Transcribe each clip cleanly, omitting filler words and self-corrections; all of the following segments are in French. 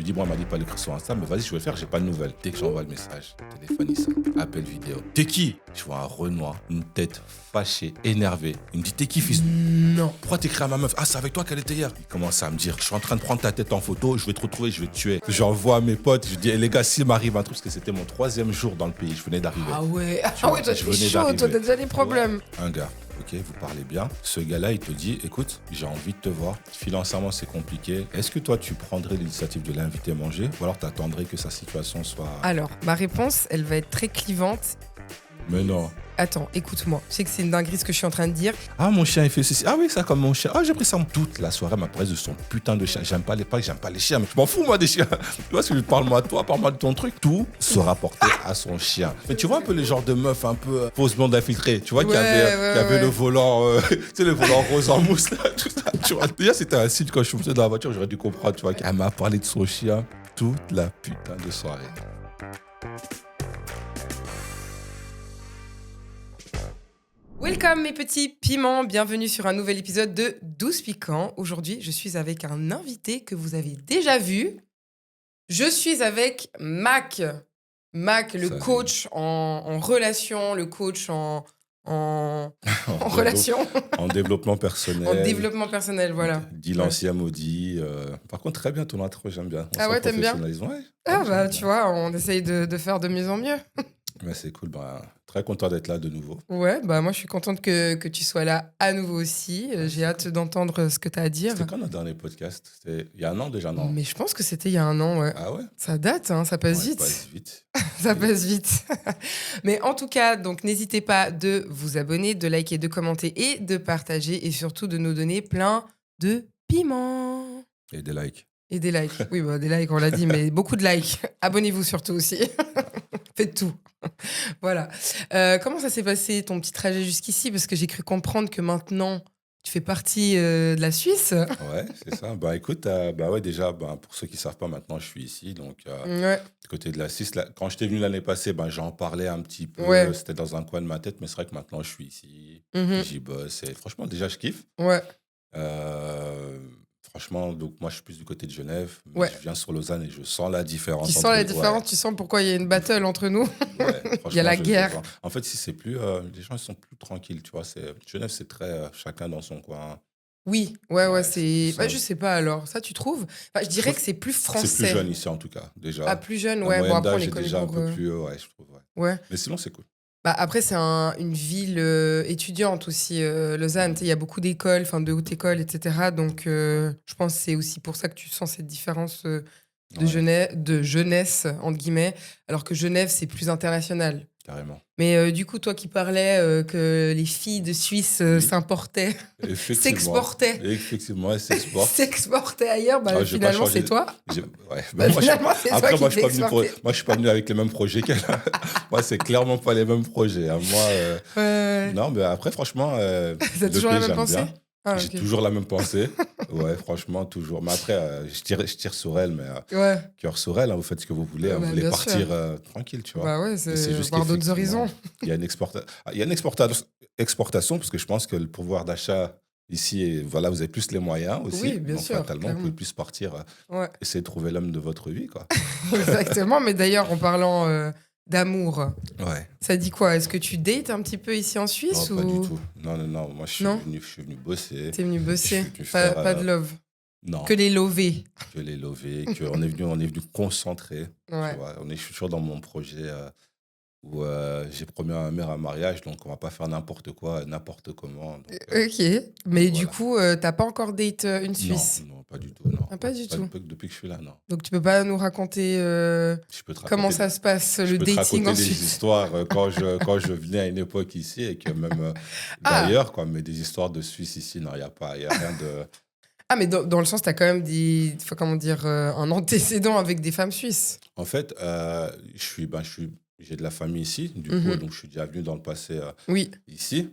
lui dis, bon, elle m'a dit pas l'écrire sur Insta, mais vas-y, je vais le faire, j'ai pas de nouvelles. Dès que j'envoie le message, téléphone, il sonne, appel vidéo. T'es qui? Je vois un Renoir, une tête fâchée, énervée. Il me dit, t'es qui, fils? Non. Pourquoi t'écris à ma meuf? Ah, c'est avec toi qu'elle était hier. Il commence à me dire, je suis en train de prendre ta tête en photo, je vais te retrouver, je vais te tuer. J'envoie à mes potes, je dis, les gars, s'il m'arrive un truc, parce que c'était mon 3e jour dans le pays, je venais d'arriver. Ah ouais, vois, toi, je t'es venais chaud, toi, d'arriver. t'as déjà des problèmes. Un gars, ok, vous parlez bien. Ce gars-là, il te dit, écoute, j'ai envie de te voir. Financièrement, c'est compliqué. Est-ce que toi, tu prendrais l'initiative de l'inviter manger ou alors t'attendrais que sa situation soit... Alors, ma réponse, elle va être très clivante. Mais non. Attends, écoute-moi. Je sais que c'est une dinguerie ce que je suis en train de dire. Ah, mon chien, il fait ceci. Ah oui, ça comme mon chien. Ah, j'ai pris ça toute la soirée, ma presse de son putain de chien. J'aime pas les packs, j'aime pas les chiens. Mais je m'en fous, moi, des chiens. Tu vois, si je parle-moi de toi, parle-moi de ton truc. Tout se rapportait à son chien. Mais tu vois un peu les genres de meufs un peu fausses blondes infiltrées. Tu vois, qui avait le volant, tu sais, le volant rose en mousse, là, tout ça. Tu vois, déjà, c'était un signe quand je suis monté dans la voiture, j'aurais dû comprendre, tu vois. Elle m'a parlé de son chien toute la putain de soirée. Welcome mes petits piments, bienvenue sur un nouvel épisode de 12 piquants. Aujourd'hui, je suis avec un invité que vous avez déjà vu. Je suis avec Mac. Mac, le coach en relation, le coach en relation. En développement personnel. En développement personnel, voilà. Dit l'ancien maudit. Par contre, très bien ton intro, j'aime bien. Ah ouais, t'aimes bien? Ouais, Ah bah, tu vois, on essaye de faire de mieux en mieux. Mais c'est cool, très content d'être là de nouveau. Ouais, bah moi je suis contente que tu sois là à nouveau aussi. J'ai hâte d'entendre ce que tu as à dire. C'était quand notre dernier podcast? C'était il y a un an déjà, non? Mais je pense que c'était il y a un an, ouais. Ah ouais? Ça date, hein, ça passe vite. Ça passe vite. Ça passe vite. Mais en tout cas, donc n'hésitez pas de vous abonner, de liker, de commenter et de partager et surtout de nous donner plein de piments. Et des likes. Et des likes. Oui, bah, des likes, on l'a dit, mais beaucoup de likes. Abonnez-vous surtout aussi. Faites tout. Voilà. Comment ça s'est passé ton petit trajet jusqu'ici? Parce que j'ai cru comprendre que maintenant, tu fais partie de la Suisse. Ouais, c'est ça. Écoute, ouais, déjà, pour ceux qui ne savent pas, maintenant, je suis ici. Donc, Ouais. du côté de la Suisse, là, quand j'étais venu l'année passée, j'en parlais un petit peu. Ouais. C'était dans un coin de ma tête, mais c'est vrai que maintenant, je suis ici. Mhm. J'y bosse. Et franchement, déjà, je kiffe. Ouais. Franchement, donc moi, je suis plus du côté de Genève. Mais Ouais. je viens sur Lausanne et je sens la différence. Tu sens la différence, tu sens pourquoi il y a une battle entre nous. Ouais, Il y a la guerre. En fait, si c'est plus, les gens ils sont plus tranquilles, tu vois. Genève, c'est très chacun dans son coin. Oui, ouais, Ouais, c'est... c'est Bah, ça. je sais pas alors, ça tu trouves? Enfin, je dirais trouve que c'est plus français. C'est plus jeune ici en tout cas, déjà. Ah, plus jeune, La ouais. Bon, moyenne après, on d'âge est est connu déjà un pour... peu plus, ouais, je trouve. Ouais. Ouais. Mais sinon, c'est cool. Bah, après, c'est une ville étudiante aussi, Lausanne. Tu sais, il y a beaucoup d'écoles, enfin de hautes écoles, etc. Donc, je pense que c'est aussi pour ça que tu sens cette différence Ouais. de jeunesse, entre guillemets, alors que Genève, c'est plus international. Carrément. Mais du coup, toi qui parlais que les filles de Suisse Oui. s'importaient, Effectivement. s'exportaient, Effectivement, elles s'exportent. s'exportaient ailleurs, bah, Ah, je vais pas finalement, changer. c'est toi. Ouais, Bah, moi, finalement, c'est toi après, qui moi, je t'es suis pas venu exporté. moi, je suis pas venu avec les mêmes projets qu'elle. Moi, c'est clairement pas les mêmes projets. Hein. Moi, Ouais. non, mais après, franchement, T'as toujours la même j'aime pensée? bien. Ah, J'ai ok. toujours la même pensée. Ouais, franchement, toujours. Mais après, je tire sur elle, mais Ouais. cœur sur elle. Hein, vous faites ce que vous voulez. Hein, Bah, vous voulez bien partir tranquille, tu vois. Bah ouais, Et c'est c'est juste voir d'autres qu'effectivement, horizons. il y a une exportation, parce que je pense que le pouvoir d'achat ici, voilà, vous avez plus les moyens aussi. Oui, bien Donc, sûr, fatalement, vous clairement. pouvez plus partir, Ouais, essayer de trouver l'homme de votre vie, quoi. exactement. Mais d'ailleurs, en parlant d'amour, Ouais. ça dit quoi? Est-ce que tu dates un petit peu ici en Suisse Non, ou pas du tout. Non. Moi, je Non suis venu bosser. T'es venu bosser? Je suis venu Pas, faire, pas de love. Non, Que les lovés. que les lover, on est venu concentrer. Ouais. Tu vois. Je suis toujours dans mon projet où j'ai promis à ma mère un mariage, donc on va pas faire n'importe quoi, n'importe comment. Donc, Ok. Mais du voilà. coup, t'as pas encore date une Suisse? Non, pas du tout, non. Ah, pas du tout. Depuis que je suis là, non. Donc tu peux pas nous raconter Je peux te comment raconter, ça se passe, je le peux te dating raconter en des Suisse? histoires quand je venais à une époque ici et que même Ah. d'ailleurs, quoi, mais des histoires de Suisse ici, non, il y a rien de... Ah, mais dans le sens, t'as quand même comment dire, un antécédent avec des femmes suisses. En fait, j'ai de la famille ici, du coup, Mhm. donc je suis déjà venu dans le passé Oui. ici.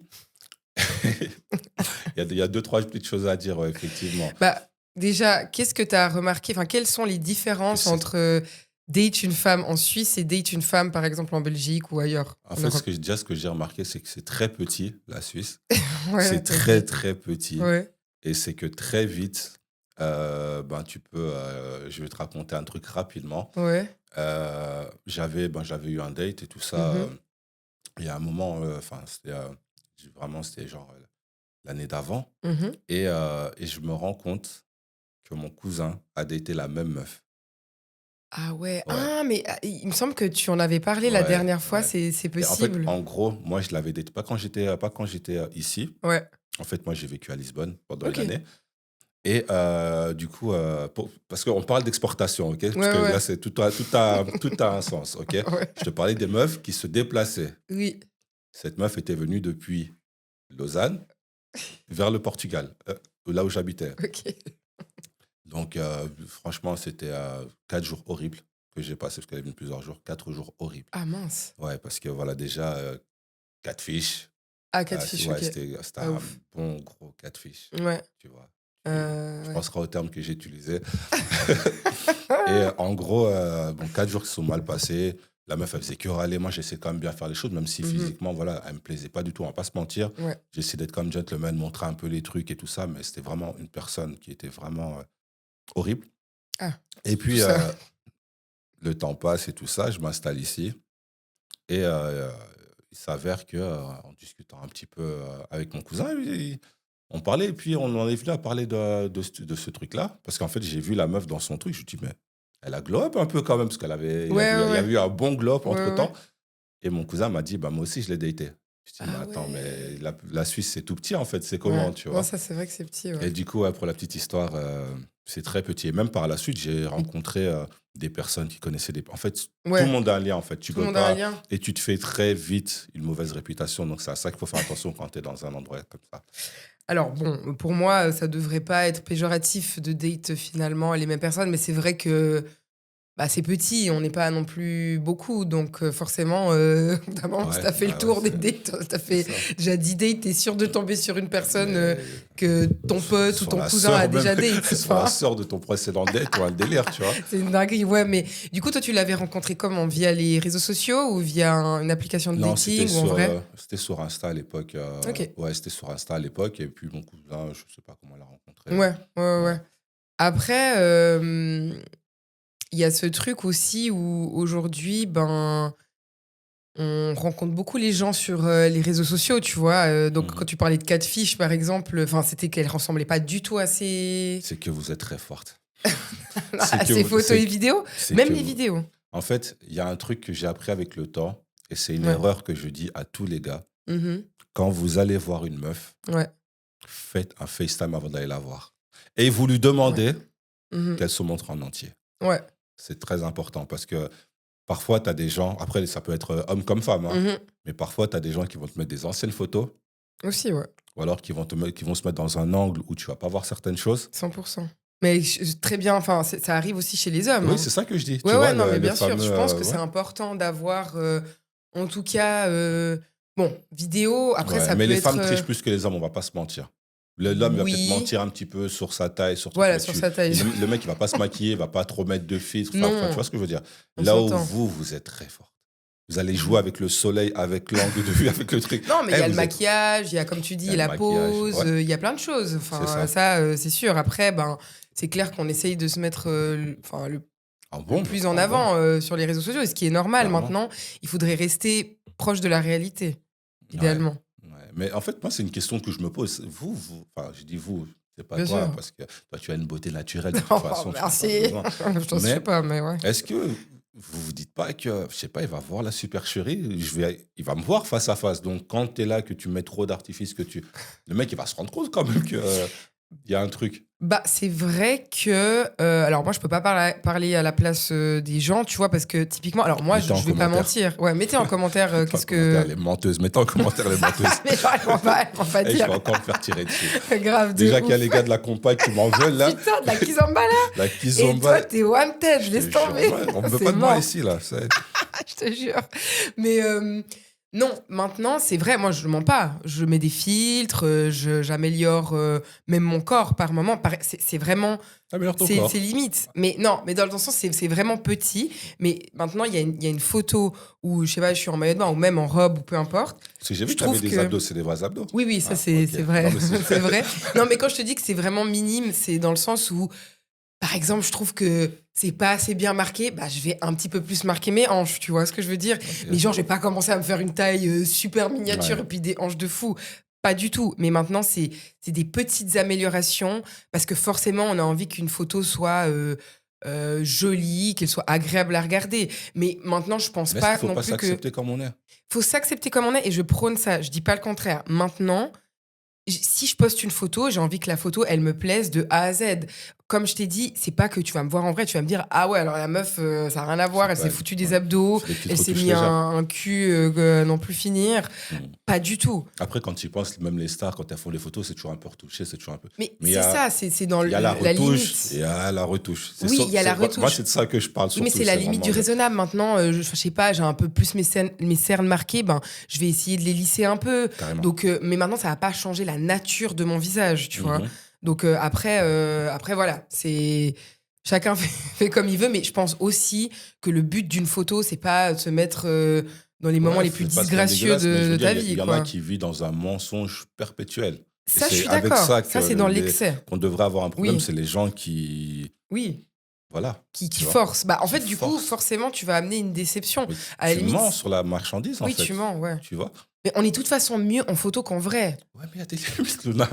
Il y a deux, trois petites choses à dire, effectivement. Bah, déjà, qu'est-ce que tu as remarqué? Enfin, quelles sont les différences C'est- entre date une femme en Suisse et date une femme, par exemple, en Belgique ou ailleurs? En fait, ce que j'ai remarqué, c'est que c'est très petit, la Suisse. Ouais, C'est ok. très, très petit. Ouais. Et c'est que très vite, Ben, je vais te raconter un truc rapidement. Ouais. J'avais eu un date et tout ça. Mhm. Il y a un moment, enfin, c'était genre l'année d'avant. Mhm. Et je me rends compte que mon cousin a daté la même meuf. Ah ouais. Ouais, Ah, mais il me semble que tu en avais parlé la ouais, dernière fois, ouais. c'est Et en fait, possible. en gros, moi, je l'avais daté pas quand j'étais ici. Ouais. En fait, moi, j'ai vécu à Lisbonne pendant une Ok. année. Et du coup, parce qu'on parle d'exportation, ok? Parce Ouais, que là, ouais. c'est tout a un sens, ok? Ouais. Je te parlais des meufs qui se déplaçaient. Oui. Cette meuf était venue depuis Lausanne vers le Portugal, là où j'habitais. Ok. Donc, franchement, c'était 4 jours horribles que j'ai passé, parce qu'elle est venue plusieurs jours. 4 jours horribles. Ah mince. Ouais, parce que voilà, déjà, 4 fiches. Ah, quatre fiches, Ouais, ok. c'était Ah un ouf. bon gros 4 fiches, Ouais. tu vois. Je Ouais. penserai au terme que j'ai utilisé. Et en gros, bon, 4 jours qui se sont mal passés. La meuf, elle faisait que râler. Moi, j'essaie quand même bien faire les choses, même si Mhm. physiquement, voilà, elle me plaisait pas du tout. On va pas se mentir. Ouais. J'essaie d'être comme gentleman, montrer un peu les trucs et tout ça, mais c'était vraiment une personne qui était vraiment horrible. Ah, Et tout puis, ça. le temps passe et tout ça. Je m'installe ici. Et il s'avère que, en discutant un petit peu avec mon cousin, on parlait. Et puis, on en est venu à parler de ce truc-là. Parce qu'en fait, j'ai vu la meuf dans son truc. Je me dis, mais elle a glow up un peu quand même, parce Ouais, ouais, il y ouais. avait eu un bon glow up Ouais, ouais, ouais. entre-temps. Et mon cousin m'a dit, bah, moi aussi, je l'ai daté. Je dis, mais Ah attends, mais ouais. la Suisse, c'est tout petit, en fait. C'est Ouais. comment, tu Non, vois? ça, c'est vrai que c'est petit, Et ouais. du coup, ouais, pour la petite histoire, c'est très petit. Et même par la suite, j'ai rencontré des personnes qui connaissaient des... En fait, tout le Ouais. monde a un lien, en fait. Tu Tout le peux monde a un pas... lien. Et tu te fais très vite une mauvaise réputation. Donc, c'est à ça qu'il faut faire attention quand tu es dans un endroit comme ça. Alors bon, pour moi, ça devrait pas être péjoratif de date finalement les mêmes personnes, mais c'est vrai que bah, c'est petit, on n'est pas non plus beaucoup, donc forcément, au bout d'un moment, si Ouais, t'as fait le bah ouais, tour des dates, si t'as c'est fait ça. déjà 10 dates, t'es sûr de tomber sur une personne Mais que ton pote ou sur ton la cousin a sœur même, déjà date. sur la Enfin, sœur de ton précédent date ou un délire, tu vois. c'est une dinguerie, ouais, mais du coup, toi, tu l'avais rencontré comment? Via les réseaux sociaux ou via une application de Non, dating ou en vrai? c'était sur Insta à l'époque. Ok. Ouais, c'était sur Insta à l'époque. Et puis, mon cousin, je sais pas comment il l'a rencontré. Ouais, ouais, ouais, Ouais. ouais. Après, il y a ce truc aussi où aujourd'hui, ben, on rencontre beaucoup les gens sur les réseaux sociaux, tu vois. Donc, quand Mhm. tu parlais de Catfish, par exemple, enfin, c'était qu'elle ressemblait pas du tout à ses, C'est que vous êtes très forte. C'est à que ses vous, photos et vidéos, c'est que même les vous- vidéos. En fait, il y a un truc que j'ai appris avec le temps, et c'est une Ouais. erreur que je dis à tous les gars. Mhm. Quand vous allez voir une meuf, Ouais. faites un FaceTime avant d'aller la voir. Et vous lui Ouais. demandez Mhm. qu'elle se montre en entier. Ouais. C'est très important parce que parfois, tu as des gens, après, ça peut être homme comme femme, hein, Mhm. mais parfois, tu as des gens qui vont te mettre des anciennes photos Aussi, ouais. ou alors qui vont se mettre dans un angle où tu vas pas voir certaines choses. 100%. Mais très bien, enfin, ça arrive aussi chez les hommes, Oui, hein. c'est ça que je dis. Tu Ouais, vois, ouais, non, mais le bien sûr. fameux. Je pense que c'est Ouais. important d'avoir, en tout cas, bon, vidéo. Après, Ouais, ça mais peut les être, femmes trichent plus que les hommes, on va pas se mentir. L'homme, il va peut-être oui, mentir un petit peu sur sa taille, sur truc, voilà, mais sur sa taille. le mec, il va pas se maquiller, il va pas trop mettre de filtres. Enfin, tu Non, vois ce que je veux dire? on Là où s'entend. vous êtes très fort. Vous allez jouer Mhm. avec le soleil, avec l'angle de vue, avec le truc. Non, mais il y Eh, a le vous êtes. maquillage, il y a, comme tu Il y dis, a le la maquillage. pose, Ouais, il y a plein de choses. c'est Enfin, ça. ça, c'est sûr. Après, ben, c'est clair qu'on essaye de se mettre enfin, En le bon, plus en en bon, avant sur les réseaux sociaux, et ce qui est normal clairement. maintenant. Il faudrait rester proche de la réalité, Ouais, idéalement. ouais. Mais en fait, moi, c'est une question que je me pose. Enfin, je dis vous, c'est pas Bien toi, sûr. parce que toi, tu as une beauté naturelle de toute Oh, façon, tu n'as pas merci. besoin. Je sais Mais pas, mais ouais. est-ce que vous vous dites pas que, je sais pas, il va voir la supercherie, il va me voir face à face. Donc, quand tu es là, que tu mets trop d'artifices, le mec, il va se rendre compte quand même qu'il y a un truc. Bah, c'est vrai que. Alors, moi, je peux pas parler à la place des gens, tu vois, parce que typiquement. Alors, moi, Mettez en je vais pas commentaire. mentir. Ouais, mettez en commentaire Mettez en qu'est-ce commentaire que. les menteuses. Mettez en commentaire les menteuses. Mais genre, elles vont pas Et je dire. vais encore me faire tirer dessus. Grave, de Déjà qu'il y a ouf. les gars de la compagne qui m'en veulent, là. Putain, de la kizomba là. La Et kizomba. toi, t'es wanted, Je te laisse jure, tomber. ouais, on ne veut C'est pas de moi mort. ici, là. Je te jure. Mais Non, maintenant, c'est vrai, moi, je mens pas. Je mets des filtres, j'améliore même mon corps par moment. C'est vraiment, Améliore ton c'est corps. limite. Mais non, mais dans le sens, c'est vraiment petit. Mais maintenant, il y a une photo où, je sais pas, je suis en maillot de bain ou même en robe ou peu importe. Parce que j'ai vu Je que tu avais trouve des que... abdos, c'est des vrais abdos. Oui, oui, ça, Ah, c'est ok. vrai. Non, mais c'est... C'est vrai. Non, mais quand je te dis que c'est vraiment minime, c'est dans le sens où, par exemple, je trouve que c'est pas assez bien marqué, bah, je vais un petit peu plus marquer mes hanches, tu vois ce que je veux dire? Mais Ok. genre, je vais pas commencer à me faire une taille super miniature Ouais. et puis des hanches de fou. Pas du tout. Mais maintenant, c'est des petites améliorations parce que forcément, on a envie qu'une photo soit jolie, qu'elle soit agréable à regarder. Mais maintenant, je pense Mais est-ce qu'il pas faut non pas plus que s'accepter comme on est? faut s'accepter comme on est et je prône ça. Je dis pas le contraire. Maintenant, si je poste une photo, j'ai envie que la photo, elle me plaise de A à Z. Comme je t'ai dit, c'est pas que tu vas me voir en vrai, tu vas me dire ah ouais, alors la meuf, ça a rien à voir, C'est elle s'est pas... foutue des Ouais. abdos, C'est des petites elle s'est retouches mis légères. un cul n'en plus finir. Mm. Pas du tout. Après, quand tu y penses, même les stars, quand elles font les photos, c'est toujours un peu retouché, c'est toujours un peu... Mais Mais c'est ça, c'est dans il y a la la retouche et il limite. y a la retouche. Oui, il y a la Moi, retouche. c'est de ça que je parle Oui, mais surtout. c'est la C'est limite vraiment du raisonnable. Maintenant, je sais pas, j'ai un peu plus mes cernes marquées, ben, je vais essayer de les lisser un peu. carrément. Donc, mais maintenant, ça va pas changer la nature de mon visage, tu vois. Mhm. Donc, après, voilà, c'est... Chacun fait comme il veut, mais je pense aussi que le but d'une photo, c'est pas de se mettre dans les moments Ouais, les plus c'est pas se mettre disgracieux dégueulasse, mais je de veux dire, ta il vie, y en a quoi. qui vivent dans un mensonge perpétuel. Et Ça, je c'est suis avec d'accord. ça Ça, c'est dans l'excès. qu'on devrait avoir un problème, Oui, c'est les gens qui... oui. Voilà, Qui tu vois, force. Bah, en qui fait, du coup, forcent. forcément, tu vas amener une déception. Mais À la tu limite, mens sur la marchandise, en oui, fait. tu mens, ouais. Tu vois? Mais on est de toute façon mieux en photo qu'en vrai. Ouais, mais il y a des limites, Luna.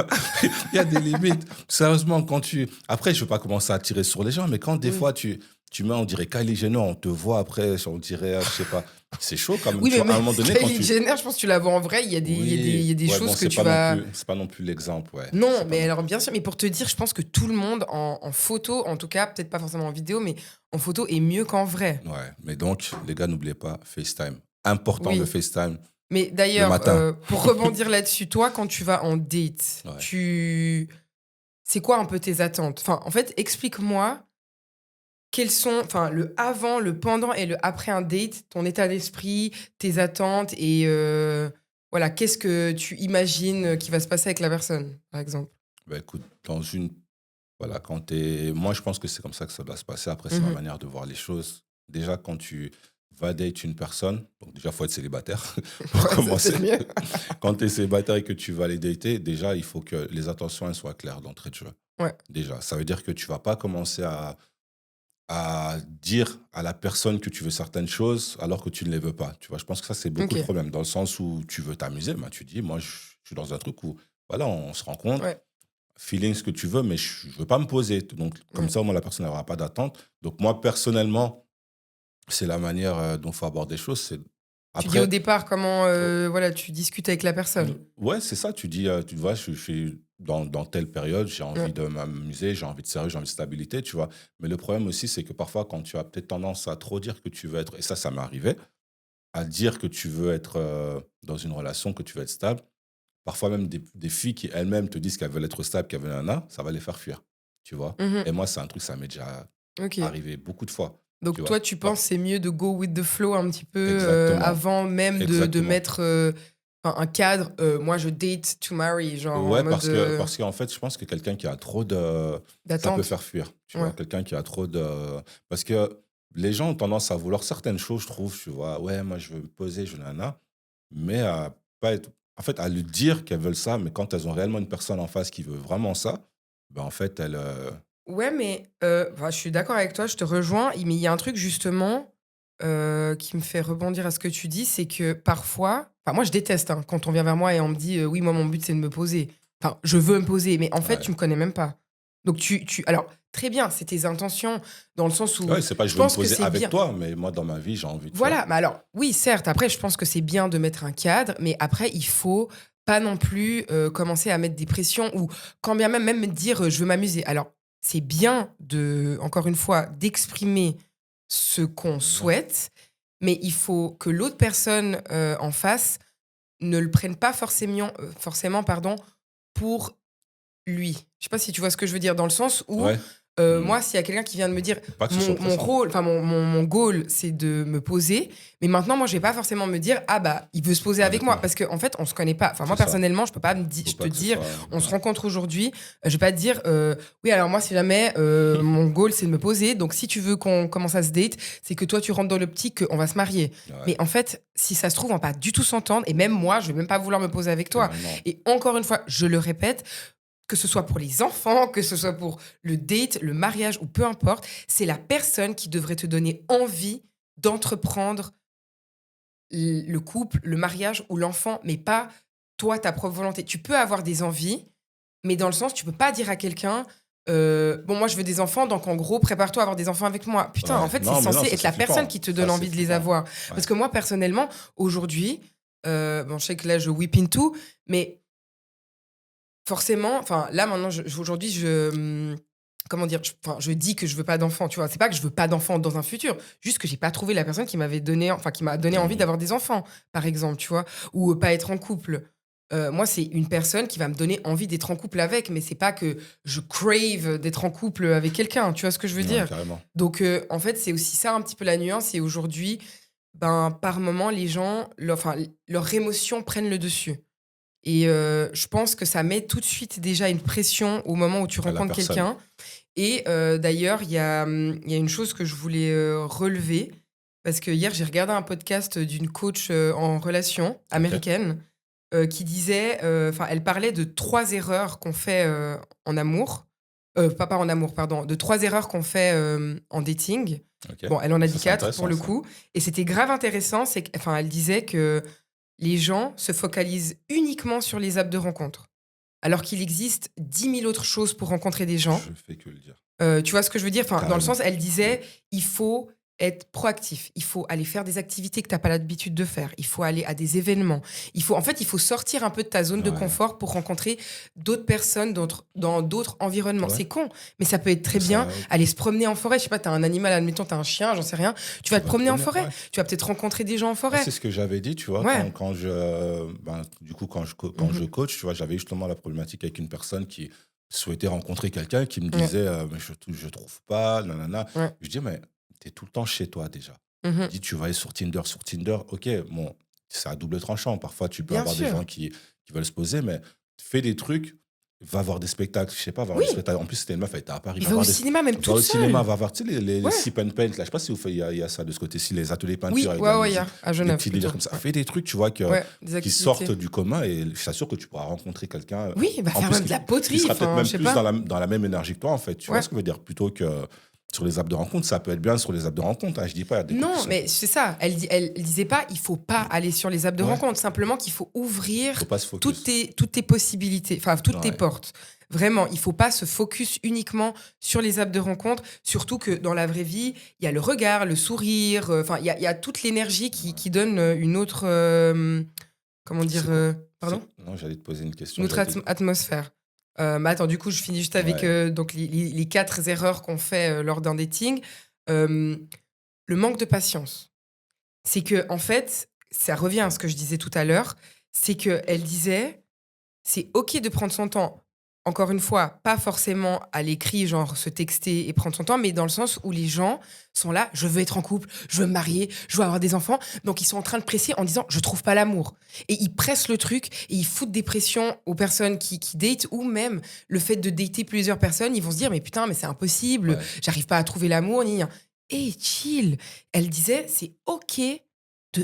Il y a des limites. Sérieusement, quand tu... Après, je veux pas commencer à tirer sur les gens, mais quand des Oui. fois, tu mets, on dirait Kylie Jenner, on te voit après, on dirait, je sais pas, c'est chaud quand même. Oui, Tu mais vois, à un même moment donné, quand Kylie tu... Jenner, je pense que tu la vois en vrai, il y Oui, a des ouais, bon, choses que tu vas... c'est pas non plus l'exemple, ouais. Non, C'est pas mais non alors plus. bien sûr, mais pour te dire, je pense que tout le monde en photo, en tout cas, peut-être pas forcément en vidéo, mais en photo est mieux qu'en vrai. Ouais, mais donc, les gars, n'oubliez pas, FaceTime. Important le Oui. FaceTime Mais le d'ailleurs, matin. pour rebondir là-dessus, toi, quand tu vas en date, Ouais. c'est quoi un peu tes attentes? Enfin, en fait, explique-moi quels sont, enfin, le avant, le pendant et le après un date, ton état d'esprit, tes attentes et voilà, qu'est-ce que tu imagines qui va se passer avec la personne, par exemple? Bah, écoute, dans une... Voilà, quand t'es... Moi, je pense que c'est comme ça que ça doit se passer. Après, c'est ma Mhm. manière de voir les choses. Déjà, quand tu vas date une personne, donc déjà, il faut être célibataire pour Ouais, c'est commencer. peut-être mieux. Quand tu es célibataire et que tu vas les dater, déjà, il faut que les attentions elles soient claires d'entrée de jeu. Ouais, Déjà, ça veut dire que tu vas pas commencer à dire à la personne que tu veux certaines choses alors que tu ne les veux pas. Tu vois, je pense que ça, c'est beaucoup ok, de problème. Dans le sens où tu veux t'amuser, ben, tu dis, moi, je suis dans un truc où, voilà, on se rencontre, ouais, feeling ce que tu veux, mais je ne veux pas me poser. Donc, comme ouais. ça, au moins, la personne n'aura pas d'attente. Donc, moi, personnellement, c'est la manière dont il faut aborder les choses. C'est... Tu dis au Après, départ comment voilà, tu discutes avec la personne. ouais, c'est ça. Tu dis, tu vois, je suis dans telle période, j'ai envie Ouais. de m'amuser, j'ai envie de sérieux, j'ai envie de stabilité, tu vois. Mais le problème aussi, c'est que parfois, quand tu as peut-être tendance à trop dire que tu veux être, et ça m'est arrivé, à dire que tu veux être dans une relation, que tu veux être stable, parfois même des filles qui elles-mêmes te disent qu'elles veulent être stables, qu'elles veulent un, ça va les faire fuir, tu vois. Et Mhm. moi, c'est un truc, ça m'est déjà Ok. arrivé beaucoup de fois, tu Donc vois. toi, tu penses c'est mieux de go with the flow un petit peu Exactement, avant même de exactement. mettre un cadre. Moi, je date to marry, genre en Ouais, mode parce qu'en fait, je pense que quelqu'un qui a trop de... Ça peut d'attente. faire fuir, tu Ouais. vois. Quelqu'un qui a trop de... Parce que les gens ont tendance à vouloir certaines choses, je trouve, tu vois. Ouais, moi, je veux me poser, je nana. Mais à pas être... En fait, à lui dire qu'elles veulent ça, mais quand elles ont réellement une personne en face qui veut vraiment ça, ben en fait, elles... Ouais, mais enfin, je suis d'accord avec toi, je te rejoins. Mais il y a un truc justement qui me fait rebondir à ce que tu dis, c'est que parfois, enfin moi je déteste hein, quand on vient vers moi et on me dit oui moi mon but c'est de me poser. Enfin je veux me poser, mais en fait Ouais. tu me connais même pas. Donc alors très bien, c'est tes intentions dans le sens où Ouais, c'est pas je je veux me pense que poser c'est avec bien. toi, mais moi, dans ma vie, j'ai envie, tu vois. Voilà, mais alors oui certes, après je pense que c'est bien de mettre un cadre, mais après il faut pas non plus commencer à mettre des pressions ou quand bien même me dire je veux m'amuser. Alors c'est bien de encore une fois d'exprimer ce qu'on Mhm. souhaite, mais il faut que l'autre personne en face ne le prenne pas forcément pardon, pour lui. Je sais pas si tu vois ce que je veux dire, dans le sens où Ouais. Moi, s'il y a quelqu'un qui vient de me dire Pas que ce soit mon pressant. rôle, enfin mon goal, c'est de me poser. Mais maintenant, moi, je vais pas forcément me dire ah bah il veut se poser avec moi Honnêtement. parce qu'en fait, on se connaît pas. Enfin moi C'est ça. personnellement, je peux pas Faut je pas te que ce dire soit- on se rencontre aujourd'hui. Je vais pas te dire oui alors moi si jamais mon goal c'est de me poser. Donc si tu veux qu'on commence à se date, c'est que toi tu rentres dans l'optique qu'on va se marier. Ouais. Mais en fait, si ça se trouve, on va pas du tout s'entendre. Et même moi, je vais même pas vouloir me poser avec toi. Carrément. Et encore une fois, je le répète, que ce soit pour les enfants, que ce soit pour le date, le mariage ou peu importe, c'est la personne qui devrait te donner envie d'entreprendre le couple, le mariage ou l'enfant, mais pas toi, ta propre volonté. Tu peux avoir des envies, mais dans le sens, tu peux pas dire à quelqu'un bon, moi, je veux des enfants, donc en gros, prépare-toi à avoir des enfants avec moi. Putain, Ouais. en fait, Non, c'est mais non, censé ça, être c'est la personne flippant. qui te Ça, donne c'est envie de les flippant. avoir. Ouais. Parce que moi, personnellement, aujourd'hui, bon, je sais que là, je whip into, mais forcément, enfin, là, maintenant, aujourd'hui, comment dire, je dis que je veux pas d'enfants, tu vois. C'est pas que je veux pas d'enfants dans un futur, juste que j'ai pas trouvé la personne qui m'avait donné, enfin, qui m'a donné envie d'avoir des enfants, par exemple, tu vois, ou pas être en couple. Moi, c'est une personne qui va me donner envie d'être en couple avec, mais c'est pas que je crave d'être en couple avec quelqu'un, tu vois ce que je veux Ouais, dire? carrément. Donc, en fait, c'est aussi ça un petit peu la nuance. Et aujourd'hui, ben, par moment, les gens, leurs émotions prennent le dessus. Et je pense que ça met tout de suite déjà une pression au moment où tu À la rencontres personne. quelqu'un. Et d'ailleurs, il y a une chose que je voulais relever. Parce que hier, j'ai regardé un podcast d'une coach en relation américaine qui disait, enfin, elle parlait de 3 erreurs qu'on fait en amour. Pas en amour, pardon, de 3 erreurs qu'on fait en dating. Ok. Bon, elle en a Ça, dit c'est 4 pour intéressant, le ça. coup. Et c'était grave intéressant. Enfin, elle disait que les gens se focalisent uniquement sur les apps de rencontre. Alors qu'il existe 10 000 autres choses pour rencontrer des gens. Je fais que le dire. Tu vois ce que je veux dire? Enfin, dans le Carrément. sens, elle disait, il faut être proactif. Il faut aller faire des activités que tu n'as pas l'habitude de faire. Il faut aller à des événements. En fait, il faut sortir un peu de ta zone de Ouais. confort pour rencontrer d'autres personnes dans d'autres environnements. Ouais. C'est con, mais ça peut être très Ça- bien aller se promener en forêt. Je sais pas, tu as un animal, admettons, tu as un chien, j'en sais rien. Tu vas te promener en forêt. ouais. Tu vas peut-être rencontrer des gens en forêt. C'est ce que j'avais dit, tu vois, Ouais. quand je coach, tu vois, j'avais justement la problématique avec une personne qui souhaitait rencontrer quelqu'un qui me disait mais je trouve pas, nanana. Ouais. Je dis mais t'es tout le temps chez toi déjà. Mhm. Je dis tu vas aller sur Tinder, ok, bon, c'est à double tranchant. Parfois tu peux Bien avoir sûr. des gens qui veulent se poser, mais fais des trucs. Va voir des spectacles, je sais pas, Oui. des spectacles. En plus, c'était une meuf, elle était à Paris. Il va au cinéma, même Va tout au seul. cinéma, va voir, tu sais, les Ouais. sip and paint, là. Je sais pas si vous faites, il y a ça de ce côté-ci, les ateliers peinture. Oui, avec de la il y musique, a à des Genève. petits délires plutôt. comme ça. Fais des trucs, tu vois, Ouais, des qui activités. sortent du commun et je t'assure que tu pourras rencontrer quelqu'un. Oui, il va en faire plus, même de la qui poterie. sera peut-être Enfin, même je sais plus pas. dans la même énergie que toi, en fait. Tu vois Ouais. ce que je veux dire? Plutôt que sur les apps de rencontre, ça peut être bien sur les apps de rencontre. Hein. Je dis pas, il y a des couples qui Non, sont- mais c'est ça. Elle disait pas, il faut pas aller sur les apps de Ouais. rencontre. Simplement qu'il faut ouvrir faut pas se focus. toutes tes possibilités, enfin toutes tes Ouais. portes. Vraiment, il faut pas se focus uniquement sur les apps de rencontre. Surtout que dans la vraie vie, il y a le regard, le sourire. Enfin, il y a toute l'énergie qui donne une autre, comment dire, C'est- pardon, Non, j'allais te poser une question. une autre j'allais te- atmosphère. Mais attends, du coup, je finis juste avec Ouais. donc les 4 erreurs qu'on fait lors d'un dating. Euh, le manque de patience. C'est que, en fait, ça revient à ce que je disais tout à l'heure, c'est qu'elle disait, c'est OK de prendre son temps. Encore une fois, pas forcément à l'écrit, genre se texter et prendre son temps, mais dans le sens où les gens sont là, je veux être en couple, je veux me marier, je veux avoir des enfants. Donc, ils sont en train de presser en disant, je trouve pas l'amour. Et ils pressent le truc et ils foutent des pressions aux personnes qui datent, ou même le fait de dater plusieurs personnes, ils vont se dire, mais putain, mais c'est impossible, Ouais. j'arrive pas à trouver l'amour, ni rien. Et chill. Elle disait, c'est OK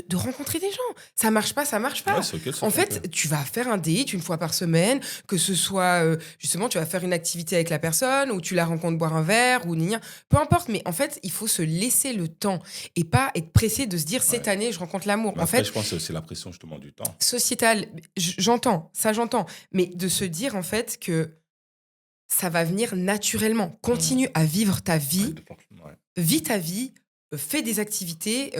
de rencontrer des gens. Ça marche pas, ça marche pas. Ouais, c'est ok de se En tromper. fait, tu vas faire un date une fois par semaine, que ce soit justement, tu vas faire une activité avec la personne, ou tu la rencontres boire un verre, ou ni rien. Peu importe, mais en fait, il faut se laisser le temps et pas être pressé de se dire cette année, je rencontre l'amour. Mais En après, fait, je pense que c'est aussi la pression justement du temps. sociétal, j'entends, ça j'entends, mais de se dire en fait que ça va venir naturellement. Continue à vivre ta vie, Ouais. vis ta vie, fais des activités,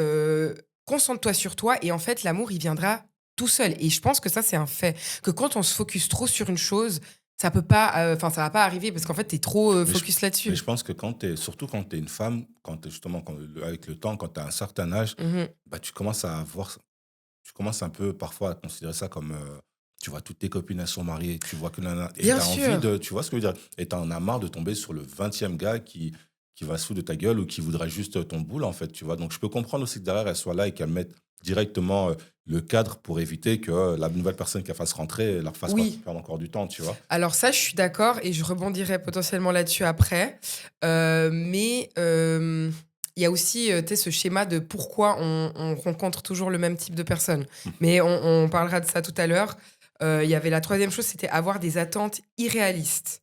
concentre-toi sur toi et en fait, l'amour, il viendra tout seul. Et je pense que ça, c'est un fait. Que quand on se focus trop sur une chose, ça peut pas, enfin, ça va pas arriver parce qu'en fait, t'es trop focus Mais là-dessus. je pense que surtout quand tu es une femme, avec le temps, quand tu as un certain âge, Mhm. bah, tu commences un peu parfois à considérer ça comme tu vois, toutes tes copines, elles sont mariées, tu vois que et Bien t'as sûr. envie de, tu vois ce que je veux dire, et t'en as marre de tomber sur le 20e gars qui va se foutre de ta gueule ou qui voudrait juste ton boule, en fait, tu vois. Donc, je peux comprendre aussi que derrière, elle soit là et qu'elle mette directement le cadre pour éviter que la nouvelle personne qu'elle fasse rentrer leur fasse pas Oui. perdre encore du temps, tu vois. Alors ça, je suis d'accord et je rebondirai potentiellement là-dessus après. Mais il y a aussi tu sais, ce schéma de pourquoi on rencontre toujours le même type de personne. Mais on parlera de ça tout à l'heure. Il y avait la troisième chose, c'était avoir des attentes irréalistes.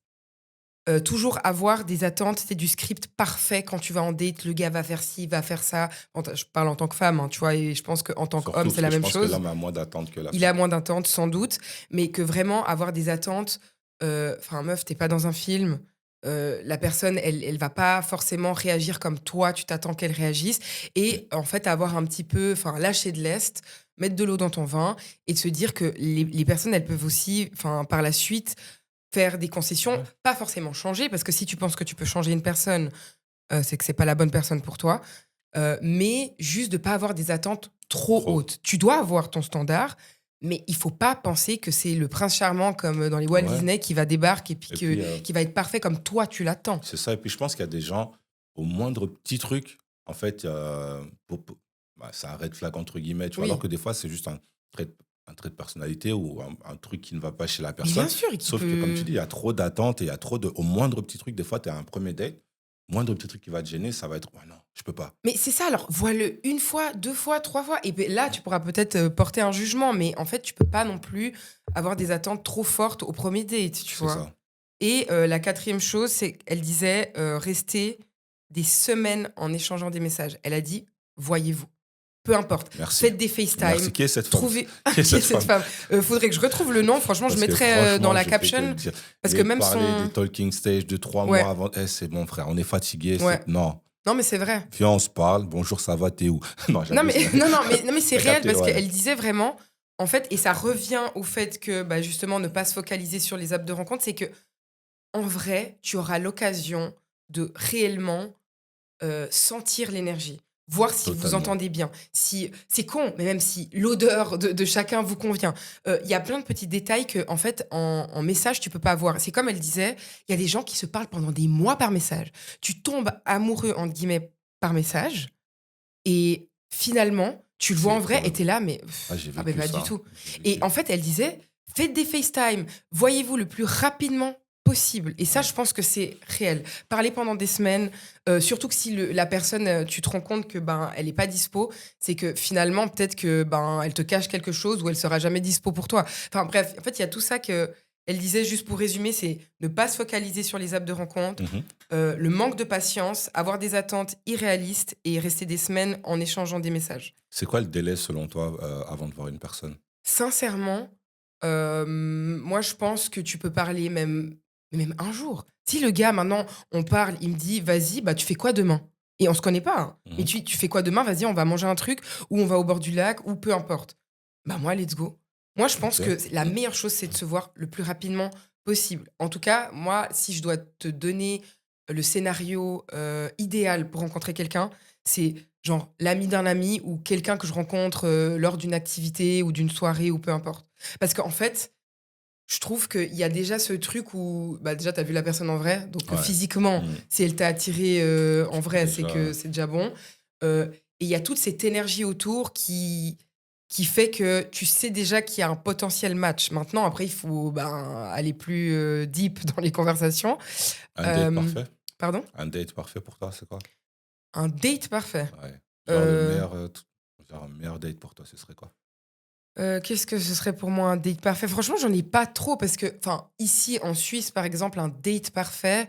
Toujours avoir des attentes, c'est du script parfait quand tu vas en date, le gars va faire ci, va faire ça. Je parle en tant que femme, hein, tu vois, et je pense qu'en tant qu'homme, Surtout c'est parce la que je même pense que chose. l'homme a moins d'attentes que la Il a femme. moins d'attentes, sans doute, mais que vraiment avoir des attentes. Enfin, meuf, t'es pas dans un film. La personne, elle va pas forcément réagir comme toi, tu t'attends qu'elle réagisse. Et en fait, avoir un petit peu, enfin, lâcher de l'est, mettre de l'eau dans ton vin et de se dire que les personnes, elles peuvent aussi, enfin, par la suite, faire des concessions, Ouais. pas forcément changer, parce que si tu penses que tu peux changer une personne, c'est que c'est pas la bonne personne pour toi. Mais juste de pas avoir des attentes trop Trop. hautes. Tu dois avoir ton standard, mais il faut pas penser que c'est le prince charmant comme dans les Walt Ouais. Disney qui va débarquer et puis Et puis, qui va être parfait comme toi tu l'attends. c'est ça. Et puis, je pense qu'il y a des gens, au moindre petit truc, en fait, ça un red flag, entre guillemets. Tu vois, Oui. alors que des fois, c'est juste un trait de personnalité ou un truc qui ne va pas chez la Mais personne. bien sûr, et qui Sauf que, comme peut. tu dis, il y a trop d'attentes et il y a trop de. Au moindre petit truc, des fois, tu es à un premier date, moindre petit truc qui va te gêner, ça va être, ouais, non, je peux pas. Mais c'est ça, alors vois-le une fois, deux fois, trois fois, et ben là tu pourras peut-être porter un jugement, mais en fait tu peux pas non plus avoir des attentes trop fortes au premier date, tu C'est vois. ça. Et la quatrième chose, c'est qu'elle disait rester des semaines en échangeant des messages. Elle a dit voyez-vous. Peu importe. Merci. Faites des FaceTime. Merci. Qui est cette femme? Trouvez. Qui est Qui est cette cette femme Faudrait que je retrouve le nom. Franchement, je Parce que mettrai franchement, dans la je fais que caption. le dire. Parce Les que même parler son. des talking stage de 3 Ouais. mois avant. C'est bon, frère, on est fatigué. Ouais. Non. Non, mais c'est vrai. Viens, on se parle. Bonjour, ça va, t'es où? Non, Non, mais, j'abuse. non, mais c'est T'as réel capté, parce ouais. qu'elle disait vraiment. En fait, et ça revient au fait que, bah, justement, ne pas se focaliser sur les apps de rencontre, c'est que, en vrai, tu auras l'occasion de réellement sentir l'énergie. Voir si vous Totalement. entendez bien. Si c'est con, mais même si l'odeur de chacun vous convient. Il y a plein de petits détails que, en fait, en message, tu peux pas avoir. C'est comme elle disait, il y a des gens qui se parlent pendant des mois par message. Tu tombes amoureux, entre guillemets, par message, et finalement, tu le vois C'est en vrai horrible. et t'es là, mais Ah, j'ai mais vécu pas ça. du tout. J'ai Et vécu. en fait, elle disait, faites des FaceTime, voyez-vous le plus rapidement possible. Et ça, Ouais. je pense que c'est réel. Parler pendant des semaines, surtout que si la personne, tu te rends compte que ben elle est pas dispo, c'est que finalement peut-être que ben elle te cache quelque chose ou elle sera jamais dispo pour toi. Enfin bref, en fait, il y a tout ça que elle disait juste pour résumer, c'est ne pas se focaliser sur les apps de rencontre, Mhm. le manque de patience, avoir des attentes irréalistes et rester des semaines en échangeant des messages. C'est quoi le délai, selon toi, avant de voir une personne? Sincèrement, moi, je pense que tu peux parler même un jour. Si le gars, maintenant, on parle, il me dit: «Vas-y, bah, tu fais quoi demain?» Et on se connaît pas, hein. Et Mhm. tu fais quoi demain? Vas-y, on va manger un truc ou on va au bord du lac ou peu importe. Bah, moi, let's go. Moi, je pense Ok. que la meilleure chose, c'est de se voir le plus rapidement possible. En tout cas, moi, si je dois te donner le scénario, idéal pour rencontrer quelqu'un, c'est genre l'ami d'un ami ou quelqu'un que je rencontre, lors d'une activité ou d'une soirée ou peu importe. Parce qu'en fait, je trouve qu'il y a déjà ce truc où, bah, déjà, tu as vu la personne en vrai, donc Ouais. physiquement, Mhm. si elle t'a attiré en vrai, c'est Déjà, que c'est déjà bon. Et il y a toute cette énergie autour qui fait que tu sais déjà qu'il y a un potentiel match. Maintenant, après, il faut ben, aller plus deep dans les conversations. un date Euh, parfait. Pardon? Un date parfait pour toi, c'est quoi? Un date parfait. Ouais. Genre Euh, genre un meilleur date pour toi, ce serait quoi? Qu'est-ce que ce serait pour moi un date parfait? Franchement, j'en ai pas trop parce que, enfin, ici en Suisse, par exemple, un date parfait,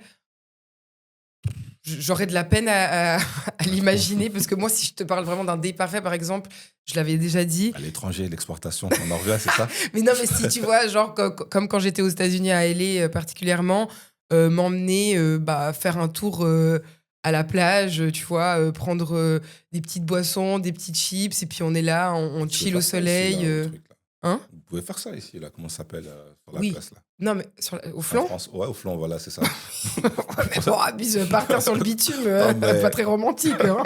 j'aurais de la peine à l'imaginer parce que moi, si je te parle vraiment d'un date parfait, par exemple, je l'avais déjà dit. À l'étranger, l'exportation, on en revient, c'est ça? Mais non, mais si tu vois, genre, comme quand j'étais aux États-Unis à LA particulièrement, m'emmener bah, faire un tour à la plage, tu vois, prendre des petites boissons, des petites chips, et puis on est là, on Tu peux chill au faire ça ici, soleil. là, au truc, là. Hein? Vous pouvez faire ça ici, là. Comment ça s'appelle, sur la Oui. place, là? Non, mais au En flanc? France. Ouais, au flanc, voilà, c'est ça. Ouais, mais bon, abuse par terre sur le bitume, Non, mais- pas très romantique. Hein.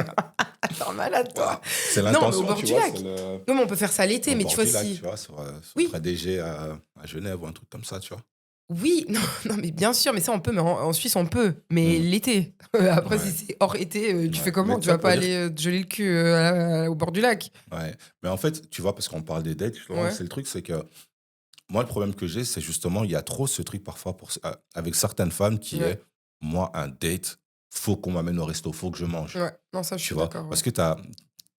T'es un malade, toi. C'est Non, mais au l'intention, bord tu du vois. lac. C'est le... Non, mais on peut faire ça l'été, au mais bord tu vois, du lac, si. tu vois, sur Oui, près d'Égée à Genève ou un truc comme ça, tu vois. oui, non, non, mais bien sûr, mais ça, on peut, mais en Suisse, on peut. Mais Mm. l'été. Après, si Ouais, c'est hors été, tu fais ouais. Mais comment? tout Tu ça vas pour pas dire aller te geler le cul au bord du lac. ouais. Mais en fait, tu vois, parce qu'on parle des dates, justement, Ouais, c'est le truc, c'est que moi, le problème que j'ai, c'est justement, il y a trop ce truc parfois avec certaines femmes qui ouais, est, moi, un date, faut qu'on m'amène au resto, faut que je mange. ouais. Non, ça, je Tu suis vois? d'accord, ouais. Parce que t'as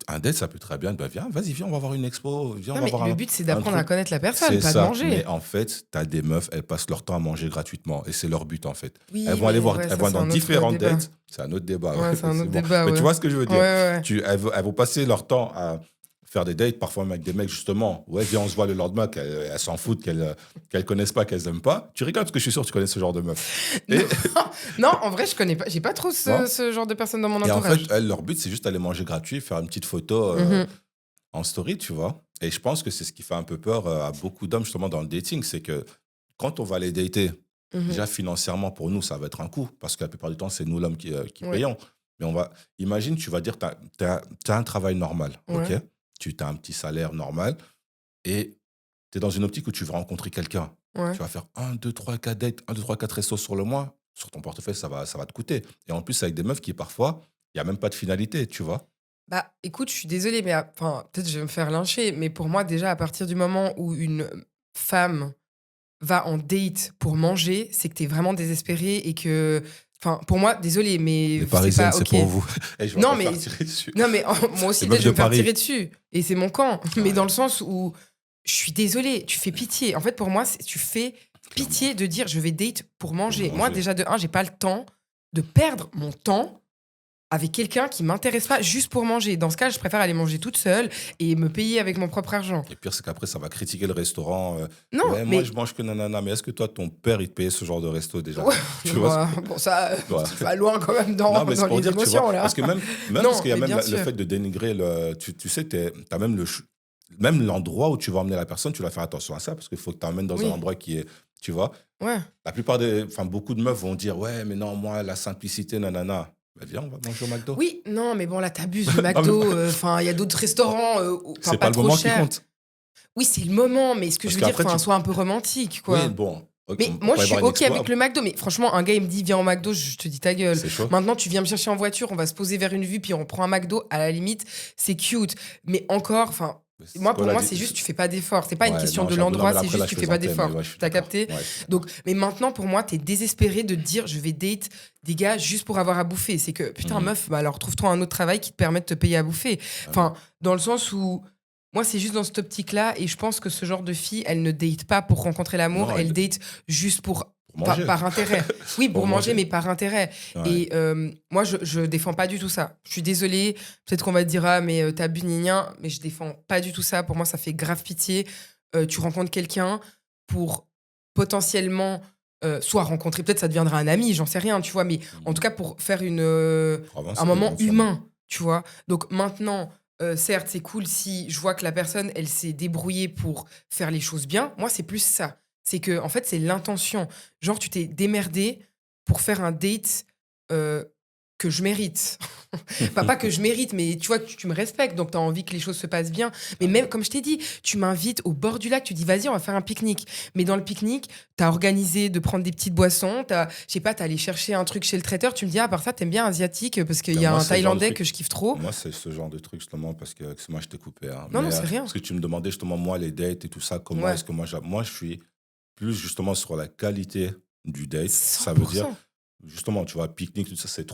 un date, ça peut très bien, bah, viens, vas-y, viens, on va voir une expo, viens, on Non, va mais voir le but, c'est un d'apprendre à truc. connaître la personne, C'est pas de ça. Mais manger. en fait, t'as des meufs, elles passent leur temps à manger gratuitement. Et c'est leur but, en fait. Elles Oui, vont aller mais voir, ouais, elles ça, vont c'est dans un autre différentes débat. dates. C'est un autre débat, ouais, Ouais, c'est un autre effectivement. débat, Mais tu ouais. vois ce que je veux Ouais, dire? ouais, Elles vont passer leur temps à faire des dates, parfois même avec des mecs, justement. Ouais, viens, on se voit le lendemain, qu'elles s'en foutent, qu'elles connaissent pas, qu'elles aiment pas. Tu rigoles parce que je suis sûr que tu connais ce genre de meuf. ouais. Non, Et, non, en vrai, je connais pas. J'ai pas trop non? ce genre de personnes dans mon Et en fait, entourage. elles, leur but, c'est juste d'aller manger gratuit, faire une petite photo Mhm, en story, tu vois. Et je pense que c'est ce qui fait un peu peur à beaucoup d'hommes, justement, dans le dating. C'est que quand on va les dater, mhm. déjà financièrement, pour nous, ça va être un coût. Parce que la plupart du temps, c'est nous, l'homme, qui Ouais, payons. Mais imagine, tu vas dire, tu as un travail normal, OK? ouais, Tu as un petit salaire normal et tu es dans une optique où tu veux rencontrer quelqu'un. ouais. Tu vas faire un 2 3 4 dates, 1, 2, 3, 4 restos sur le mois. Sur ton portefeuille, ça va te coûter. Et en plus, avec des meufs qui, parfois, il n'y a même pas de finalité, tu vois? Bah, écoute, je suis désolée, mais enfin, peut-être je vais me faire lyncher, mais pour moi, déjà, à partir du moment où une femme va en date pour manger, c'est que t'es vraiment désespéré et que. Enfin, pour moi, désolée, mais Les c'est Parisiennes, pas c'est OK. pour vous. Et je vais Non, encore me mais. faire tirer dessus. Non, mais moi Les aussi, meufs peut-être, je de vais me faire Paris. tirer dessus. Et c'est mon camp. Mais dans Ouais, le sens où je suis désolée, tu fais pitié. En fait, pour moi, tu fais clairement. pitié de dire je vais date pour Pour manger. Moi, manger. déjà, de un, j'ai pas le temps de perdre mon temps avec quelqu'un qui m'intéresse pas juste pour manger. Dans ce cas, je préfère aller manger toute seule et me payer avec mon propre argent. Et pire, c'est qu'aaprès, ça va critiquer le restaurant. Non, Ouais, moi, je mais mange que nanana. Mais est-ce que toi, ton père, il te payait ce genre de resto déjà? ouais, Tu vois ce que... bon, ça, Ouais. tu vas loin quand même Non, mais c'est dans pour les dire, tu vois, émotions, là. parce que même parce Non, qu'il y a mais même bien le sûr. fait de dénigrer tu sais, t'as même même l'endroit où tu vas emmener la personne, tu vas faire attention à ça, parce qu'il faut que tu emmènes dans un Oui, endroit qui est, tu vois, ouais. beaucoup de meufs vont dire, ouais, mais non, moi, la simplicité, nanana. Bah, viens, on va manger au McDo. Oui, non, mais bon, là, t'abuses du Non, mais McDo. Enfin, il y a d'autres restaurants, enfin, c'est pas pas le trop moment qui chers. compte. Oui, c'est le moment, mais ce que Parce je veux dire, qu'après, enfin, sois un peu romantique, oui, quoi. bon, ok, Mais on moi, peut je y suis avoir une OK expo, avec le McDo, mais franchement, un gars, il me dit, viens au McDo, je te dis ta gueule. c'est chaud. Maintenant, tu viens me chercher en voiture, on va se poser vers une vue, puis on prend un McDo, à la limite, c'est cute. Mais encore, enfin, Mais c'est moi, quoi pour la moi, di- c'est juste, tu fais pas d'effort. C'est pas une Ouais, question non, de j'avoue, non, mais l'endroit, là, c'est après, là, juste, je tu fais pas plaisantais, mais d'effort. ouais, je suis T'as d'accord. capté? Ouais, je suis d'accord. Donc, mais maintenant, pour moi, t'es désespéré de te dire, je vais date des gars juste pour avoir à bouffer. C'est que, putain, Mhm. meuf, bah alors trouve-toi un autre travail qui te permet de te payer à bouffer. Vraiment. Enfin, dans le sens où, moi, c'est juste dans cette optique-là, et je pense que ce genre de fille, elle ne date pas pour rencontrer l'amour, Non, elle date juste pour manger. par intérêt. Oui, Pour pour manger, manger. mais par intérêt. Ouais. Et moi, je défends pas du tout ça. Je suis désolée, peut-être qu'on va te dire, ah, mais t'abuses, gna gna, mais je défends pas du tout ça. Pour moi, ça fait grave pitié. Tu rencontres quelqu'un pour potentiellement soit rencontrer, peut-être ça deviendra un ami, j'en sais rien, tu vois, mais en tout Mhm. cas pour faire Pour un avancer moment éventuellement. humain, tu vois. Donc maintenant, certes, c'est cool si je vois que la personne, elle s'est débrouillée pour faire les choses bien. Moi, c'est plus ça. C'est que, en fait, c'est l'intention. Genre, tu t'es démerdé pour faire un date euh, que je mérite. Enfin, pas que je mérite, mais tu vois, tu me respectes, donc tu as envie que les choses se passent bien. Mais même, Vraiment. comme je t'ai dit, tu m'invites au bord du lac, tu dis, vas-y, on va faire un pique-nique. Mais dans le pique-nique, tu as organisé de prendre des petites boissons, je sais pas, tu allé chercher un truc chez le traiteur, tu me dis, ah, à part ça, t'aimes bien asiatique, parce qu'il Ben, y a moi, un c'est le genre de Thaïlandais truc. que je kiffe trop. Moi, c'est ce genre de truc, justement, parce que moi, je t'ai coupé. Hein. Non, Mais non, c'est rien. parce que tu me demandais, justement, moi, les dates et tout ça, comment Ouais, est-ce que moi, je suis plus, justement, sur la qualité du date. Ça veut dire, 100%. justement, tu vois, pique-nique, tout ça, c'est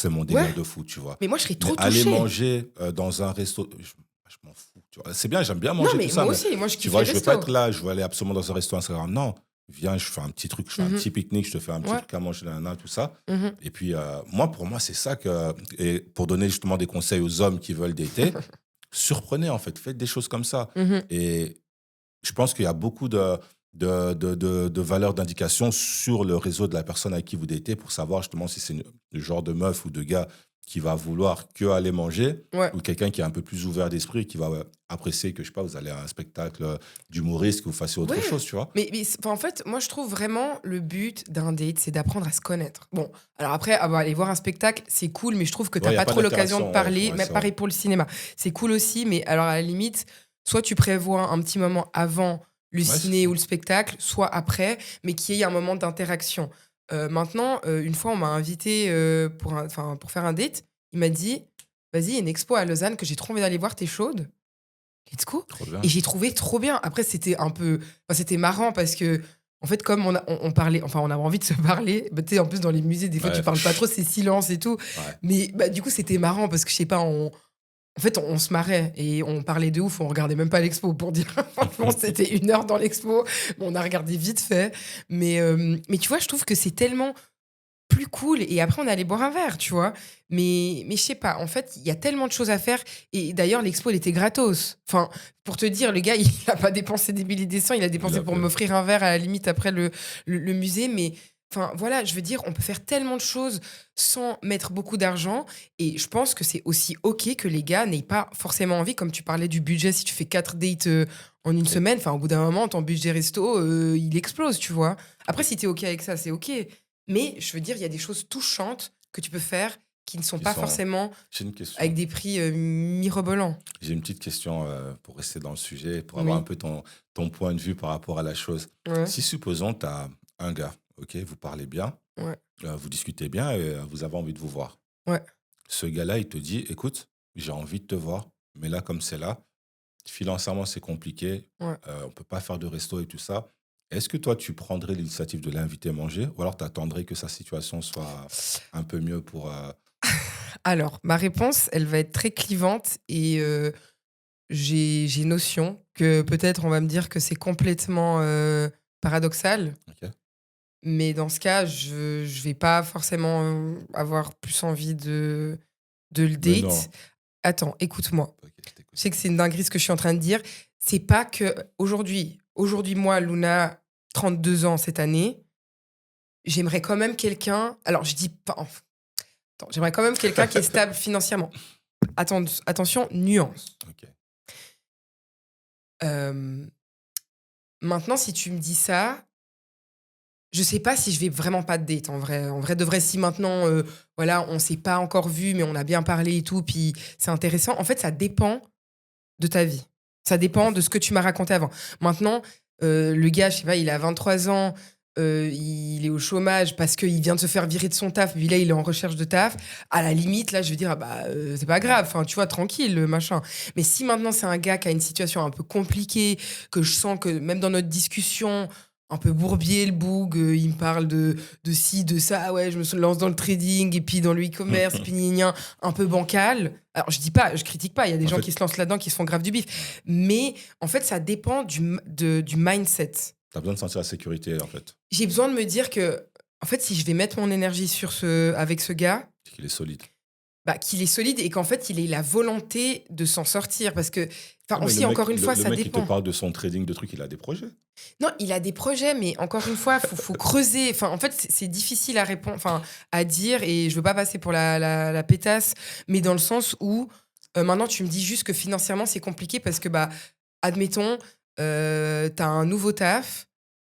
mon Ouais, délire de fou, tu vois. mais moi, je serais Mais trop aller touchée. manger dans un resto, je m'en fous. Tu vois. C'est bien, j'aime bien Non, manger tout mais ça, moi mais aussi, moi, je tu kiffe les vois, je veux pas restos. être là, je veux aller absolument dans un restaurant. Non, viens, je fais un petit truc, je fais un Mhm. petit pique-nique, je te fais un petit Ouais. truc à manger, nanana, tout ça. Mhm. Et puis, pour moi, c'est ça que. Et pour donner justement des conseils aux hommes qui veulent dater, surprenez en fait, faites des choses comme ça. Mhm. Et je pense qu'il y a beaucoup de valeurs d'indication sur le réseau de la personne avec qui vous datez pour savoir justement si c'est le genre de meuf ou de gars qui va vouloir que aller manger, Ouais. ou quelqu'un qui est un peu plus ouvert d'esprit, qui va apprécier que, je sais pas, vous allez à un spectacle d'humoriste, que vous fassiez autre Ouais. chose, tu vois. En fait, moi, je trouve vraiment le but d'un date, c'est d'apprendre à se connaître. Bon, alors après, aller voir un spectacle, c'est cool, mais je trouve que Ouais, t'as y a pas pas trop l'occasion de d'interaction, parler. ouais, Même c'est pareil vrai. pour le cinéma. C'est cool aussi, mais alors à la limite, soit tu prévois un petit moment avant le Ouais, c'est ciné ça. ou le spectacle, soit après, mais qu'il y ait un moment d'interaction. Maintenant, une fois, on m'a invité pour faire un date. Il m'a dit, vas-y, il y a une expo à Lausanne que j'ai trop envie d'aller voir, t'es chaude? Let's go. Trop Et bien. j'ai trouvé trop bien. Après, c'était un peu. Enfin, c'était marrant parce que, en fait, comme on parlait, enfin, on avait envie de se parler, bah, tu sais, en plus, dans les musées, des fois, tu Ouais, parles pas trop, c'est silence et tout. ouais. Mais bah, du coup, c'était marrant parce que, je sais pas, en fait, on se marrait et on parlait de ouf, on regardait même pas l'expo pour dire. Franchement, c'était 1 heure dans l'expo. Bon, on a regardé vite fait. Mais tu vois, je trouve que c'est tellement plus cool et après on allait boire un verre, tu vois. Mais je sais pas, en fait, il y a tellement de choses à faire et d'ailleurs l'expo elle était gratos. Enfin, pour te dire, le gars, il a pas dépensé des billets d'essence, il a Il dépensé a pour fait. m'offrir un verre à la limite après le musée, mais enfin voilà, je veux dire, on peut faire tellement de choses sans mettre beaucoup d'argent et je pense que c'est aussi OK que les gars n'aient pas forcément envie, comme tu parlais du budget, si tu fais 4 dates en une Trop. semaine, enfin au bout d'un moment, ton budget resto, il explose, tu vois. Après, si t'es OK avec ça, c'est OK. Mais je veux dire, il y a des choses touchantes que tu peux faire qui ne sont Qui pas sont. forcément J'ai une avec question. des prix mirobolants. J'ai une petite question pour rester dans le sujet, pour avoir un Oui. peu ton point de vue par rapport à la chose. Ouais. Si, supposons, tu as un gars, ok, vous parlez bien, Ouais. vous discutez bien et vous avez envie de vous voir. Ouais. Ce gars-là, il te dit, écoute, j'ai envie de te voir, mais là, comme c'est là, financièrement, c'est compliqué, Ouais. on ne peut pas faire de resto et tout ça. Est-ce que toi, tu prendrais l'initiative de l'inviter manger ou alors tu attendrais que sa situation soit un peu mieux pour... Alors, ma réponse, elle va être très clivante et j'ai notion que peut-être on va me dire que c'est complètement paradoxal. Ok. Mais dans ce cas, je vais pas forcément avoir plus envie de le Mais non. date. Attends, écoute-moi. Ok, je t'écoute. Je sais que c'est une dinguerie ce que je suis en train de dire. C'est pas que aujourd'hui, moi, Luna, 32 ans cette année, j'aimerais quand même quelqu'un. Alors, je dis pas. Attends, j'aimerais quand même quelqu'un qui est stable financièrement. Attention, nuance. Ok. Euh, Maintenant, si tu me dis ça, je sais pas si je vais vraiment pas de date en vrai. En vrai de vrai, si maintenant, voilà, on s'est pas encore vu, mais on a bien parlé et tout, puis c'est intéressant. En fait, ça dépend de ta vie. Ça dépend de ce que tu m'as raconté avant. Maintenant, le gars, je sais pas, il a 23 ans, il est au chômage parce qu'il vient de se faire virer de son taf, puis là, il est en recherche de taf. À la limite, là, je veux dire, ah bah, c'est pas grave, enfin, tu vois, tranquille, machin. Mais si maintenant, c'est un gars qui a une situation un peu compliquée, que je sens que même dans notre discussion, un peu bourbier le boug, il me parle de ci, de ça, ah ouais, je me lance dans le trading, et puis dans le e-commerce, puis gna gna, un peu bancal. Alors, je dis pas, je critique pas, il y a des En gens fait, qui se lancent là-dedans, qui se font grave du bif. Mais en fait, ça dépend du mindset. tu as besoin de sentir la sécurité, en fait, J'ai besoin de me dire que, en fait, si je vais mettre mon énergie avec ce gars, qu'il est solide. bah, qu'il est solide et qu'en fait, il ait la volonté de s'en sortir. Parce que, Ah, enfin, mais aussi, encore une fois, le ça mec qui te dépend. parle de son trading, de trucs, il a des projets. Non, il a des projets, mais encore une fois, faut creuser. Enfin, en fait, c'est difficile à répondre, enfin, à dire, et je veux pas passer pour la pétasse, mais dans le sens où maintenant, tu me dis juste que financièrement, c'est compliqué parce que, bah, admettons, t'as un nouveau taf.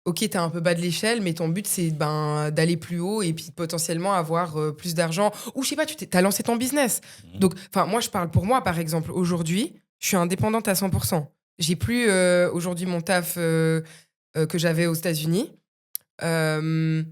Ok, t'es un peu bas de l'échelle, mais ton but, c'est ben, d'aller plus haut et puis potentiellement avoir plus d'argent. Ou je sais pas, t'as lancé ton business. Mhm. Donc, enfin, moi, je parle pour moi, par exemple. Aujourd'hui, je suis indépendante à 100%. J'ai plus aujourd'hui mon taf que j'avais aux États-Unis. Euh,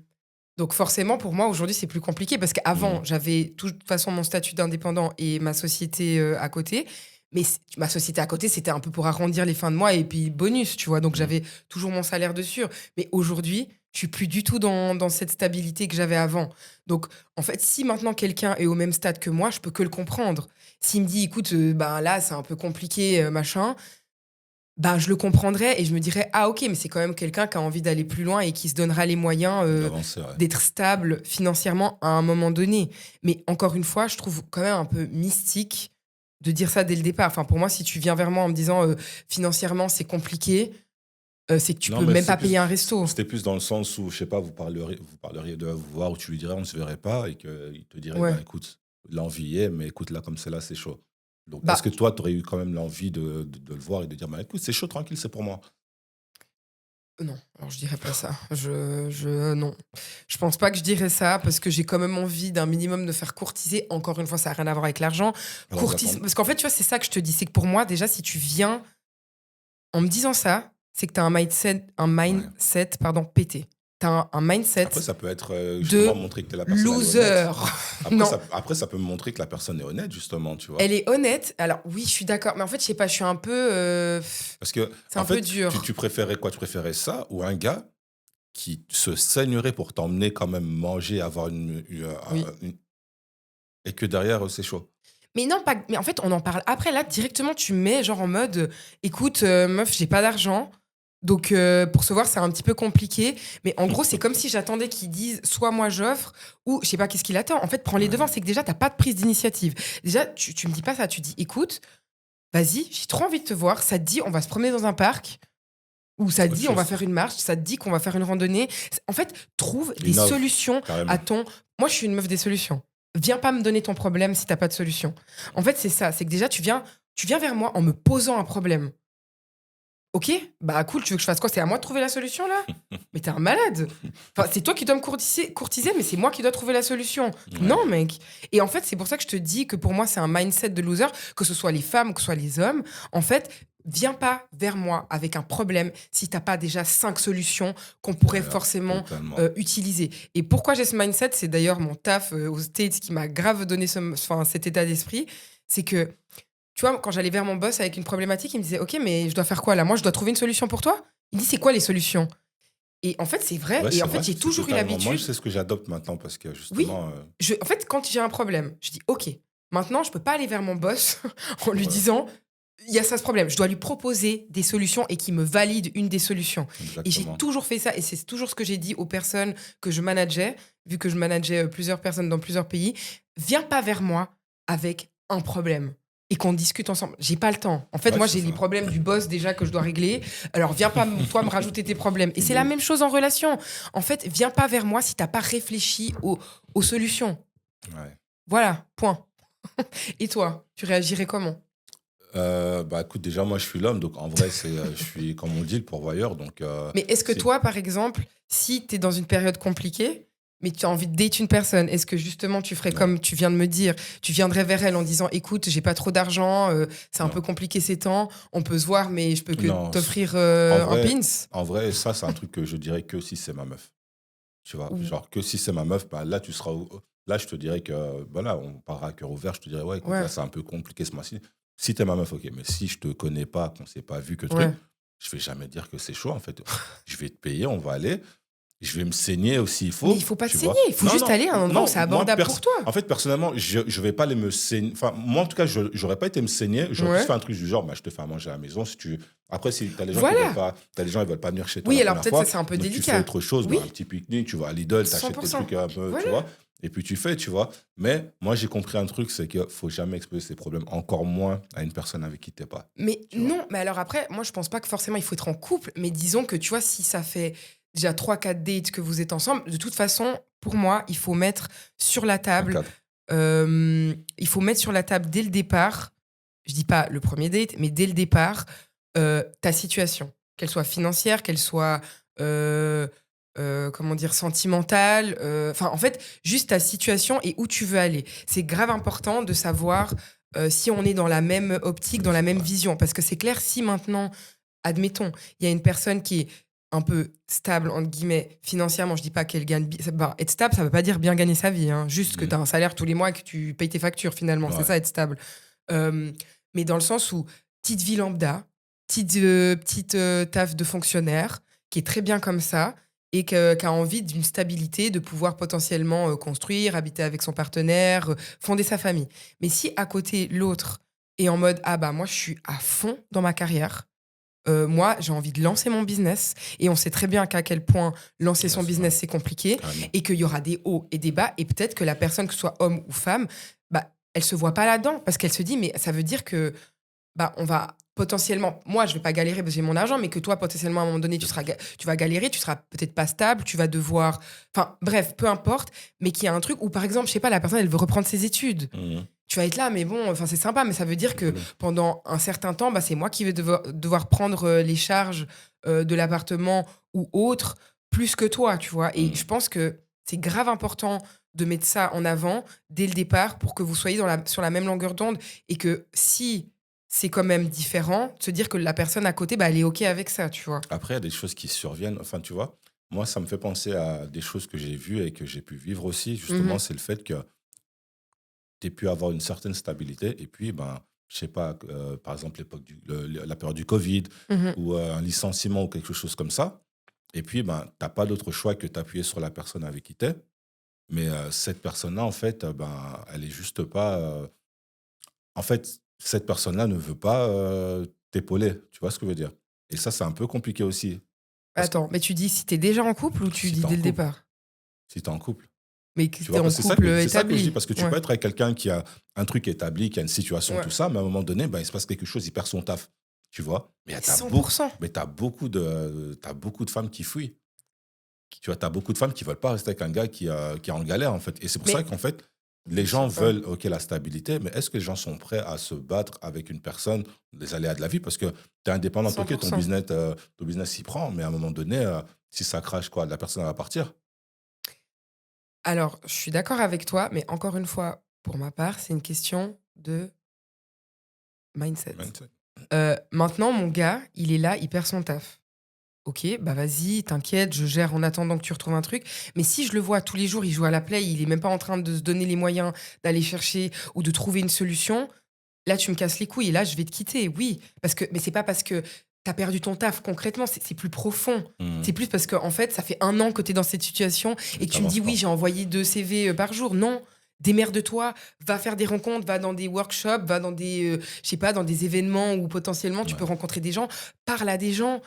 donc, forcément, pour moi, aujourd'hui, c'est plus compliqué parce qu'avant, Mhm. j'avais de toute façon mon statut d'indépendant et ma société à côté. Mais ma société à côté, c'était un peu pour arrondir les fins de mois et puis bonus, tu vois. Donc, Mhm. j'avais toujours mon salaire dessus. Mais aujourd'hui, je suis plus du tout dans cette stabilité que j'avais avant. Donc, en fait, si maintenant quelqu'un est au même stade que moi, je peux que le comprendre. S'il me dit, écoute, ben là, c'est un peu compliqué, machin, ben je le comprendrais et je me dirais, ah ok, mais c'est quand même quelqu'un qui a envie d'aller plus loin et qui se donnera les moyens D'avancer, ouais. d'être stable financièrement à un moment donné. Mais encore une fois, je trouve quand même un peu mystique de dire ça dès le départ. Enfin, pour moi, si tu viens vers moi en me disant financièrement c'est compliqué, c'est que tu Non, peux mais même pas payer un resto. c'était plus dans le sens où, je sais pas, vous parleriez de vous voir où tu lui dirais on ne se verrait pas et qu'il te dirait, Ouais. ben écoute, l'envie y est, mais écoute, là, comme c'est là, c'est chaud. Donc, Bah, est-ce que toi, tu aurais eu quand même l'envie de le voir et de dire, bah, écoute, c'est chaud, tranquille, c'est pour moi. non, alors je dirais pas ça. Non. Je pense pas que je dirais ça parce que j'ai quand même envie d'un minimum de faire courtiser. Encore une fois, ça n'a rien à voir avec l'argent. Alors, j'attends. Parce qu'en fait, tu vois, c'est ça que je te dis. C'est que pour moi, déjà, si tu viens en me disant ça, c'est que tu as un Ouais. mindset pardon, pété. Tu as un mindset Après, ça peut être de justement montrer que la personne elle est loser. honnête. Non, Après, ça peut me montrer que la personne est honnête, justement, tu vois. elle est honnête. Alors oui, je suis d'accord. Mais en fait, je sais pas, je suis un peu... Parce que, c'est en un peu fait, dur. tu préférais quoi? Tu préférais ça ou un gars qui se saignerait pour t'emmener quand même manger, avoir Oui. et que derrière, c'est chaud. Mais non, pas. Mais en fait, on en parle après. Là, directement, tu mets genre en mode écoute, meuf, j'ai pas d'argent. Donc, pour se voir, c'est un petit peu compliqué. Mais en gros, c'est comme si j'attendais qu'ils disent soit moi j'offre, ou je sais pas qu'est-ce qu'il attend. En fait, prends les devants. Ouais. C'est que déjà, t'as pas de prise d'initiative. Déjà, tu me dis pas ça. Tu dis écoute, vas-y, j'ai trop envie de te voir. Ça te dit, on va se promener dans un parc. Ou ça C'est te autre dit, on va chose. faire une marche. Ça te dit qu'on va faire une randonnée. En fait, trouve des Une offre, solutions à carrément. ton. Moi, je suis une meuf des solutions. Viens pas me donner ton problème si t'as pas de solution. En fait, c'est ça. C'est que déjà, tu viens vers moi en me posant un problème. Ok, bah cool, tu veux que je fasse quoi? C'est à moi de trouver la solution là? Mais t'es un malade. Enfin, c'est toi qui dois me courtiser, mais c'est moi qui dois trouver la solution. Ouais. Non, mec. Et en fait, c'est pour ça que je te dis que pour moi, c'est un mindset de loser, que ce soit les femmes, que ce soit les hommes. En fait, viens pas vers moi avec un problème si t'as pas déjà 5 solutions qu'on pourrait Ouais, forcément totalement. utiliser. Et pourquoi j'ai ce mindset? C'est d'ailleurs mon taf aux States qui m'a grave donné cet état d'esprit. C'est que tu vois, quand j'allais vers mon boss avec une problématique, il me disait ok, mais je dois faire quoi là? Moi, je dois trouver une solution pour toi? Il me dit c'est quoi les solutions? Et en fait, c'est vrai. Ouais, Et c'est en fait, vrai. j'ai C'est toujours eu totalement. Moi, l'habitude. c'est ce que j'adopte maintenant parce que Oui, justement, en fait, quand j'ai un problème, je dis ok, maintenant, je peux pas aller vers mon boss en lui ouais, disant il y a ça ce problème. Je dois lui proposer des solutions et qu'il me valide une des solutions. Et j'ai exactement. toujours fait ça. Et c'est toujours ce que j'ai dit aux personnes que je manageais, vu que je manageais plusieurs personnes dans plusieurs pays. Viens pas vers moi avec un problème et qu'on discute ensemble. J'ai pas le temps. En fait, Ouais, moi, c'est j'ai les ça. problèmes du boss déjà que je dois régler. Alors, viens pas, toi, me rajouter tes problèmes. Et c'est De la ouf. même chose en relation. En fait, viens pas vers moi si t'as pas réfléchi aux solutions. Ouais. Voilà, point. Et toi, tu réagirais comment? Bah écoute, déjà, moi, je suis l'homme, donc en vrai, je suis, comme on dit, le pourvoyeur. Donc, Mais est-ce que si, toi, par exemple, si tu es dans une période compliquée, mais tu as envie de date une personne, est-ce que justement tu ferais non, comme tu viens de me dire, tu viendrais vers elle en disant écoute, j'ai pas trop d'argent, c'est un peu non, compliqué ces temps, on peut se voir, mais je peux que non. t'offrir En un vrai, pins? ça, c'est un truc que je dirais que si c'est ma meuf. Tu vois, Ou- genre que si c'est ma meuf, bah là, là, je te dirais que, voilà, on parlera à cœur ouvert, je te dirais, ouais, écoute, Ouais, là, c'est un peu compliqué ce mois-ci. Si t'es ma meuf, ok, mais si je te connais pas, qu'on s'est pas vu que truc, ouais. je vais jamais dire que c'est chaud, en fait. Je vais te payer, on va aller, je vais me saigner aussi, il Mais faut, il faut pas te tu saigner, vois. il faut Non, juste non, aller à un endroit où non, c'est moi, abordable pour toi. en fait, personnellement, je vais pas aller me saigner. Enfin, moi, en tout cas, j'aurais pas été me saigner. J'aurais plus Ouais. fait un truc du genre, bah, je te fais à manger à la maison. Si tu... Après, si t'as les gens qui veulent Voilà. pas, t'as les gens, ils veulent pas venir chez toi Oui, la alors première peut-être ça fois. c'est un peu Donc, tu fais délicat. autre chose, bah, Oui, un petit pique-nique, tu vas à Lidl, t'achètes tes 100%. trucs un peu, tu Voilà. vois. Et puis tu fais, tu vois. Mais moi, j'ai compris un truc, c'est qu'il faut jamais exposer ses problèmes, encore moins à une personne avec qui t'es pas. Mais Tu vois. non, mais alors après, moi je pense pas que forcément il faut être en couple, mais disons que tu vois, si ça fait déjà 3 4 dates que vous êtes ensemble, de toute façon, pour moi, il faut mettre sur la Un table, cadre. il faut mettre sur la table dès le départ, je dis pas le premier date, mais dès le départ, ta situation, qu'elle soit financière, qu'elle soit, comment dire, sentimentale, enfin en fait, juste ta situation et où tu veux aller. C'est grave important de savoir si on est dans la même optique, Oui, dans la c'est même vrai. vision. Parce que c'est clair, si maintenant, admettons, il y a une personne qui est un peu stable, entre guillemets, financièrement, je dis pas qu'elle gagne... être stable, ça veut pas dire bien gagner sa vie, hein. Juste que tu as un salaire tous les mois et que tu payes tes factures, finalement. C'est Ouais. ça, être stable. Mais dans le sens où, petite vie lambda, petite taf de fonctionnaire, qui est très bien comme ça, et qui a envie d'une stabilité, de pouvoir potentiellement construire, habiter avec son partenaire, fonder sa famille. Mais si à côté, l'autre est en mode, ah bah moi, je suis à fond dans ma carrière, moi, j'ai envie de lancer mon business, et on sait très bien qu'à quel point lancer Ouais, son c'est vrai. business, c'est compliqué, Carrément. et qu'il y aura des hauts et des bas, et peut-être que la personne, que ce soit homme ou femme, bah, elle se voit pas là-dedans, parce qu'elle se dit, mais ça veut dire que bah, on va potentiellement, moi, je vais pas galérer parce que j'ai mon argent, mais que toi, potentiellement, à un moment donné, tu vas galérer, tu seras peut-être pas stable, tu vas devoir, enfin, bref, peu importe, mais qu'il y a un truc où, par exemple, je sais pas, la personne, elle veut reprendre ses études. Mhm. Tu vas être là, mais bon, enfin, c'est sympa, mais ça veut dire que Voilà. pendant un certain temps, bah, c'est moi qui vais devoir prendre les charges de l'appartement ou autre, plus que toi, tu vois. Et Mhm. je pense que c'est grave important de mettre ça en avant dès le départ pour que vous soyez sur la même longueur d'onde et que si c'est quand même différent, de se dire que la personne à côté, bah, elle est OK avec ça, tu vois. Après, il y a des choses qui surviennent. Enfin, tu vois, moi, ça me fait penser à des choses que j'ai vues et que j'ai pu vivre aussi. Justement, Mhm, c'est le fait que tu aies pu avoir une certaine stabilité. Et puis, ben, je sais pas, par exemple, la période du Covid mhm. ou un licenciement ou quelque chose comme ça. Et puis, ben, tu n'as pas d'autre choix que d'appuyer sur la personne avec qui tu es. Mais cette personne-là, en fait, ben, elle est juste pas. En fait, cette personne-là ne veut pas t'épauler. Tu vois ce que je veux dire? Et ça, c'est un peu compliqué aussi. Parce que Attends, mais tu dis si t'es déjà en couple ou tu si dis tu es en dès le couple, départ? si tu es en couple, Mais que tu t'es vois, en parce que couple c'est ça que je dis, établi. parce que tu Ouais. peux être avec quelqu'un qui a un truc établi, qui a une situation, Ouais. tout ça, mais à un moment donné, ben, il se passe quelque chose, il perd son taf. Tu vois? Mais tu as, 100%. t'as beaucoup de femmes qui fuient. Tu vois, tu as beaucoup de femmes qui veulent pas rester avec un gars qui est en galère, en fait. Et c'est pour ça Mais qu'en fait, les je sais gens pas. veulent, OK, la stabilité, mais est-ce que les gens sont prêts à se battre avec une personne, les aléas de la vie? Parce que tu es indépendant, OK, 100%. ton business y prend, mais à un moment donné, si ça crache, quoi, la personne elle va partir. Alors, je suis d'accord avec toi, mais encore une fois, pour ma part, c'est une question de mindset. Mindset. Maintenant, mon gars, il est là, il perd son taf. OK, bah vas-y, t'inquiète, je gère en attendant que tu retrouves un truc. Mais si je le vois tous les jours, il joue à la play, il est même pas en train de se donner les moyens d'aller chercher ou de trouver une solution, là, tu me casses les couilles et là, je vais te quitter, oui. Mais c'est pas parce que t'as perdu ton taf concrètement, c'est plus profond. Mhm. C'est plus parce qu'en fait, ça fait un an que t'es dans cette situation Mais et que tu tu me dis, n'avances oui, pas. j'ai envoyé 2 CV par jour. Non, démerde-toi, va faire des rencontres, va dans des workshops, va dans des, je sais pas, dans des événements où potentiellement tu peux Ouais. rencontrer des gens, parle à des gens,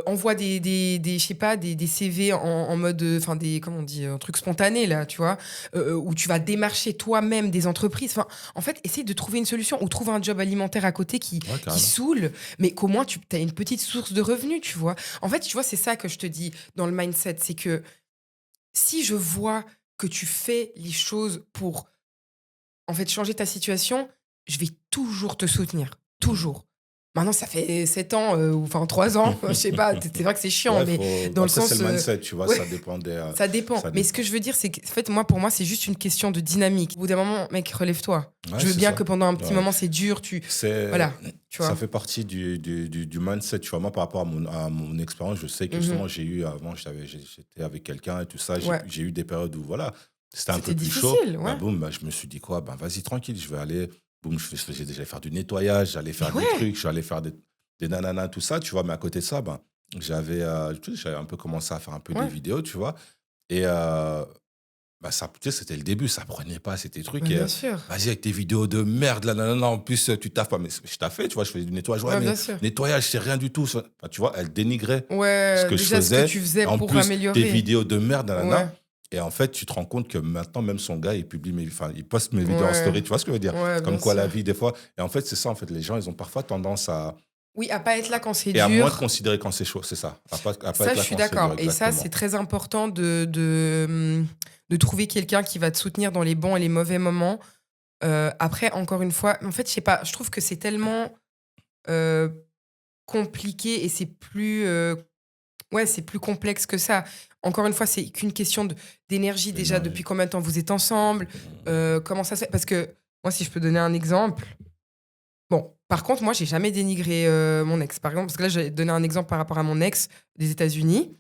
envoie je sais pas, des CV en mode, enfin des, comment on dit, un truc spontané là, tu vois, où tu vas démarcher toi-même des entreprises. Enfin, en fait, essaye de trouver une solution ou trouve un job alimentaire à côté Ouais, qui carrément. saoule, mais qu'au moins tu as une petite source de revenus, tu vois. En fait, tu vois, c'est ça que je te dis dans le mindset, c'est que si je vois que tu fais les choses pour, en fait, changer ta situation, je vais toujours te soutenir, Mhm. toujours. Maintenant, ça fait 7 ans, ou enfin 3 ans, je sais pas, c'est vrai que c'est chiant, Ouais, mais faut... dans le après, c'est sens, le mindset, tu vois, ouais, ça dépend des. ça dépend. Ça Mais ce dépend. que je veux dire, c'est qu'en fait, moi, pour moi, c'est juste une question de dynamique. Au bout d'un moment, mec, relève-toi. Ouais, Je veux c'est bien ça. que pendant un petit Ouais. moment, c'est dur, C'est, voilà, tu ça vois? fait partie du mindset, tu vois. Moi, par rapport à mon expérience, je sais que Mmh. justement, avant, j'étais avec quelqu'un et tout ça. Ouais. J'ai eu des périodes où, voilà, c'était un peu C'était plus chaud. difficile, Bah, ouais. boum, bah, je me suis dit quoi? Ben, vas-y, tranquille, je vais aller. Boum, j'allais faire du nettoyage, j'allais Mais faire des ouais! trucs, j'allais faire des nananas, tout ça, tu vois. Mais à côté de ça, ben, tu sais, j'avais un peu commencé à faire un peu des Ouais. vidéos, tu vois. Et bah, ça, tu sais, c'était le début, ça prenait pas, c'était trucs. Bah, Et, bien sûr. vas-y, avec tes vidéos de merde, là, nanana, en plus, tu taffes pas. Mais je taffais, tu vois, je faisais du nettoyage. Ouais, Ouais, mais bien sûr. nettoyage, c'est rien du tout. Enfin, tu vois, elle dénigrait ce Ouais, que je déjà ce que faisais. tu faisais En pour plus, tes améliorer. vidéos de merde, Ouais, nanana. Et en fait, tu te rends compte que maintenant, même son gars, enfin, il poste mes vidéos en ouais, story. Tu vois ce que je veux dire? ouais, Comme bien quoi, la sûr. vie, des fois. Et en fait, c'est ça, en fait. Les gens, ils ont parfois tendance Oui, à pas être là quand c'est et à moins te dur. considérer quand c'est chaud, c'est ça. À pas Ça, être je là suis quand c'est dur, d'accord. Et ça, c'est exactement. très important de trouver quelqu'un qui va te soutenir dans les bons et les mauvais moments. Après, encore une fois, en fait, je sais pas, je trouve que c'est tellement euh, compliqué et c'est plus, ouais, c'est plus complexe que ça. Encore une fois, c'est qu'une question d'énergie. Déjà, L'énergie. depuis combien de temps vous êtes ensemble? Comment ça se fait? Parce que moi, si je peux donner un exemple. Bon, par contre, moi, j'ai jamais dénigré mon ex. Par exemple, parce que là, j'ai donné un exemple par rapport à mon ex des États-Unis.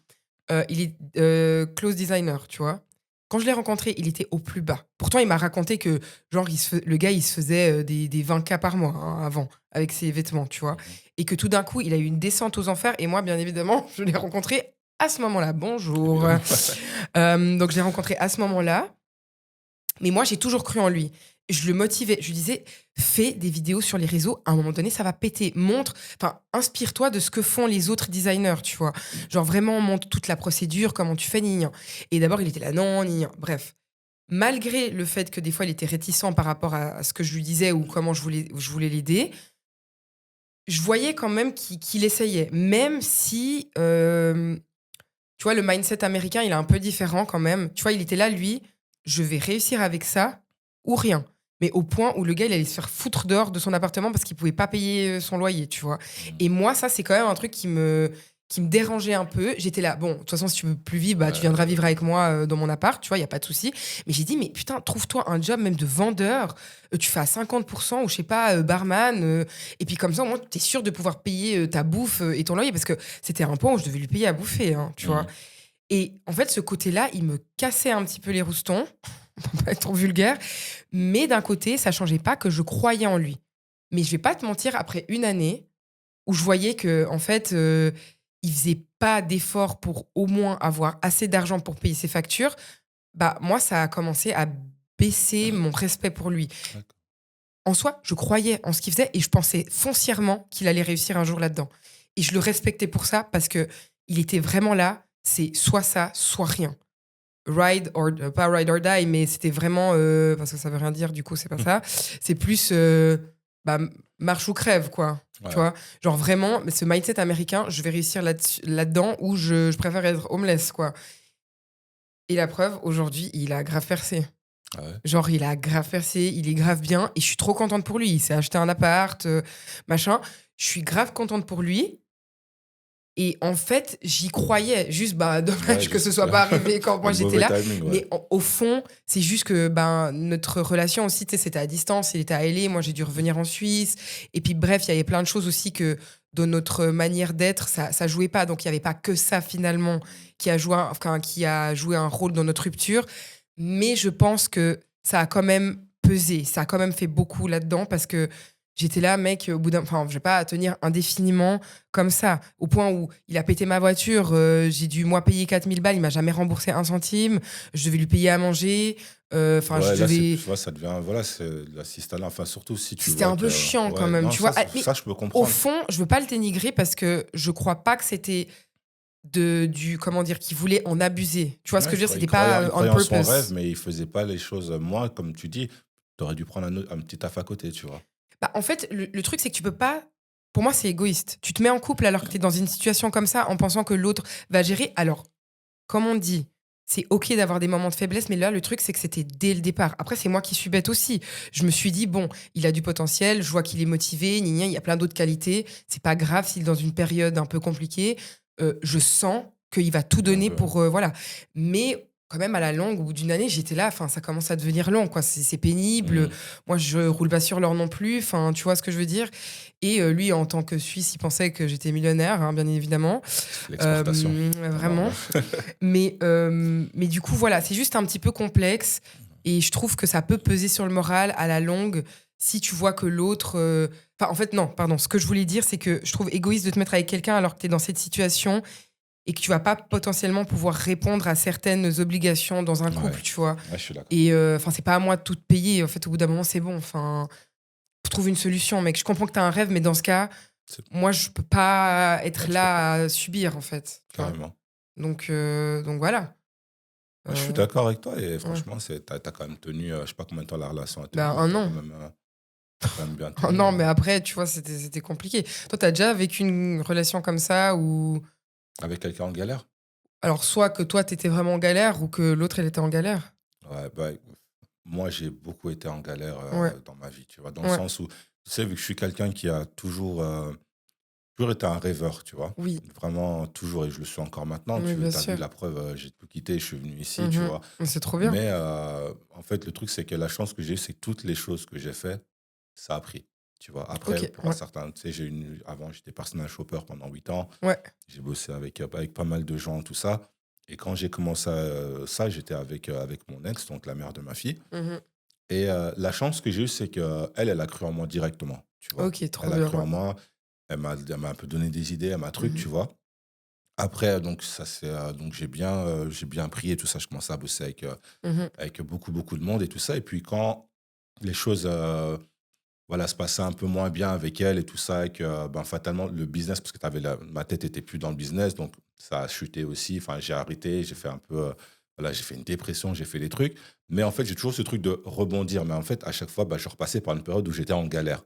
Il est close designer, tu vois. Quand je l'ai rencontré, il était au plus bas. Pourtant, il m'a raconté que, genre, le gars, il se faisait des 20K par mois hein, avant, avec ses vêtements, tu vois. Mhm. Et que tout d'un coup, il a eu une descente aux enfers. Et moi, bien évidemment, je l'ai rencontré à ce moment-là. Bonjour. Évidemment. Donc, je l'ai rencontré à ce moment-là. Mais moi, j'ai toujours cru en lui. Je le motivais. Je lui disais, fais des vidéos sur les réseaux. À un moment donné, ça va péter. Enfin, inspire-toi de ce que font les autres designers, tu vois. Genre, vraiment, montre toute la procédure, comment tu fais, gna, gna. Et d'abord, il était là, non, gna, gna. Bref. malgré le fait que des fois, il était réticent par rapport à ce que je lui disais ou comment je voulais l'aider, je voyais quand même qu'il essayait. Même si, tu vois, le mindset américain, il est un peu différent quand même. Tu vois, il était là, lui, je vais réussir avec ça ou rien. Mais au point où le gars, il allait se faire foutre dehors de son appartement parce qu'il pouvait pas payer son loyer, tu vois. Mm. Et moi, ça, c'est quand même un truc qui me dérangeait un peu. J'étais là, bon, de toute façon, si tu veux plus vivre, bah, tu viendras vivre avec moi dans mon appart, tu vois, il y a pas de souci. Mais j'ai dit, mais putain, trouve-toi un job même de vendeur. Tu fais à 50% ou je sais pas, barman. Et puis comme ça, au moins, tu es sûr de pouvoir payer ta bouffe et ton loyer parce que c'était un point où je devais lui payer à bouffer, hein, tu vois. Mm. Et en fait, ce côté-là, il me cassait un petit peu les roustons, pour pas être trop vulgaire. Mais d'un côté, ça changeait pas que je croyais en lui. Mais je vais pas te mentir, après une année où je voyais que en fait, il faisait pas d'efforts pour au moins avoir assez d'argent pour payer ses factures, bah moi, ça a commencé à baisser mon respect pour lui. D'accord. En soi, je croyais en ce qu'il faisait et je pensais foncièrement qu'il allait réussir un jour là-dedans. Et je le respectais pour ça parce que il était vraiment là. C'est soit ça, soit rien. Pas ride or die, mais c'était vraiment parce que ça veut rien dire. Du coup, c'est pas ça. C'est plus bah, marche ou crève, quoi. Ouais. Tu vois, genre vraiment, mais ce mindset américain, je vais réussir là-dedans où je préfère être homeless, quoi. Et la preuve, aujourd'hui, il a grave percé. Ah ouais. Genre, il a grave percé, il est grave bien et je suis trop contente pour lui. Il s'est acheté un appart, machin. Je suis grave contente pour lui. Et en fait, j'y croyais. Juste, bah, dommage Ouais, que ce juste soit pas arrivé quand moi un j'étais mauvais là. timing, ouais. Mais au fond, c'est juste que ben, notre relation aussi, tu sais, c'était à distance. Il était à LA, moi j'ai dû revenir en Suisse. Et puis bref, il y avait plein de choses aussi que dans notre manière d'être, ça jouait pas. Donc il y avait pas que ça finalement qui a joué un rôle dans notre rupture. Mais je pense que ça a quand même pesé. Ça a quand même fait beaucoup là-dedans parce que j'étais là, mec, au bout d'un. Enfin, je vais pas tenir indéfiniment comme ça. Au point où il a pété ma voiture, j'ai dû, moi, payer 4000 balles, il m'a jamais remboursé un centime. Je devais lui payer à manger. Enfin, Ouais, je là, devais. tu vois, ça devient. Voilà, c'est la système. Enfin, surtout si tu C'était vois un peu que. chiant quand Ouais, même, non, tu vois. Ah, mais ça, je peux au comprendre. fond, je veux pas le dénigrer parce que je crois pas que c'était comment dire, qu'il voulait en abuser. Tu vois ce Ouais, que je veux dire? il C'était croyait, pas il on croyait en son rêve, purpose. mais il faisait pas les choses. Moi, comme tu dis, tu aurais dû prendre un petit taf à côté, tu vois. Bah, en fait, le truc, c'est que tu peux pas. Pour moi, c'est égoïste. Tu te mets en couple alors que tu es dans une situation comme ça en pensant que l'autre va gérer. Alors, comme on dit, c'est OK d'avoir des moments de faiblesse, mais là, le truc, c'est que c'était dès le départ. Après, c'est moi qui suis bête aussi. Je me suis dit, bon, il a du potentiel, je vois qu'il est motivé, gna gna, il y a plein d'autres qualités. C'est pas grave s'il est dans une période un peu compliquée. Je sens qu'il va tout Bien donner joué. pour. Voilà. Mais. Quand même, à la longue, au bout d'une année, j'étais là. Enfin, ça commence à devenir long, quoi. C'est pénible. Mm. Moi, je roule pas sur l'or non plus. Enfin, tu vois ce que je veux dire. Et lui, en tant que Suisse, il pensait que j'étais millionnaire, hein, bien évidemment. L'exportation. Vraiment. Mais du coup, voilà, c'est juste un petit peu complexe. Et je trouve que ça peut peser sur le moral à la longue si tu vois que l'autre. Enfin, en fait, non, pardon. Ce que je voulais dire, c'est que je trouve égoïste de te mettre avec quelqu'un alors que tu es dans cette situation et que tu vas pas potentiellement pouvoir répondre à certaines obligations dans un couple, Ouais. tu vois. Ouais, je suis d'accord. Et enfin, c'est pas à moi de tout te payer. En fait, au bout d'un moment, c'est bon. Enfin, trouve une solution, mec. Je comprends que tu as un rêve, mais dans ce cas, C'est- moi, je peux pas être Ouais, tu peux là à subir, en fait. Tu vois. Carrément. Donc voilà. Ouais, je suis Euh, d'accord avec toi et ouais. franchement, t'as quand même tenu, je sais pas combien de temps la relation a tenu, Ben, mais un an. t'as quand même bien Oh tenu. non, mais après, tu vois, c'était compliqué. Toi, t'as déjà vécu une relation comme ça où. Avec quelqu'un en galère? Alors, soit que toi, t'étais vraiment en galère ou que l'autre, elle était en galère. Ouais, bah, moi, j'ai beaucoup été en galère Ouais, dans ma vie, tu vois, dans le ouais, sens où, tu sais, vu que je suis quelqu'un qui a toujours été un rêveur, tu vois, oui, vraiment toujours, et je le suis encore maintenant. oui, bien Tu as vu sûr. la preuve, j'ai tout quitté, je suis venu ici, tu Mhm. vois. Mais c'est trop bien. Mais en fait, le truc, c'est que la chance que j'ai eue, c'est que toutes les choses que j'ai fait, ça a pris. Tu vois, après, Ok, pour un ouais, certain, tu sais, avant, j'étais personal shopper pendant 8 ans. ouais. J'ai bossé avec pas mal de gens, tout ça. Et quand j'ai commencé ça, j'étais avec mon ex, donc la mère de ma fille. Mhm. Et la chance que j'ai eue, c'est qu'elle, elle a cru en moi directement, tu vois. Ok, trop Elle a bien, cru ouais. en moi, elle m'a un peu donné des idées, elle m'a truc, Mhm. tu vois. Après, donc, donc j'ai bien pris et tout ça. Je commençais à bosser Mhm. avec beaucoup, beaucoup de monde et tout ça. Et puis quand les choses voilà, se passaient un peu moins bien avec elle et tout ça, et que ben, fatalement, le business, parce que ma tête était plus dans le business, donc ça a chuté aussi. Enfin, j'ai arrêté, j'ai fait un peu voilà, j'ai fait une dépression, j'ai fait des trucs. Mais en fait, j'ai toujours ce truc de rebondir. Mais en fait, à chaque fois, je repassais par une période où j'étais en galère.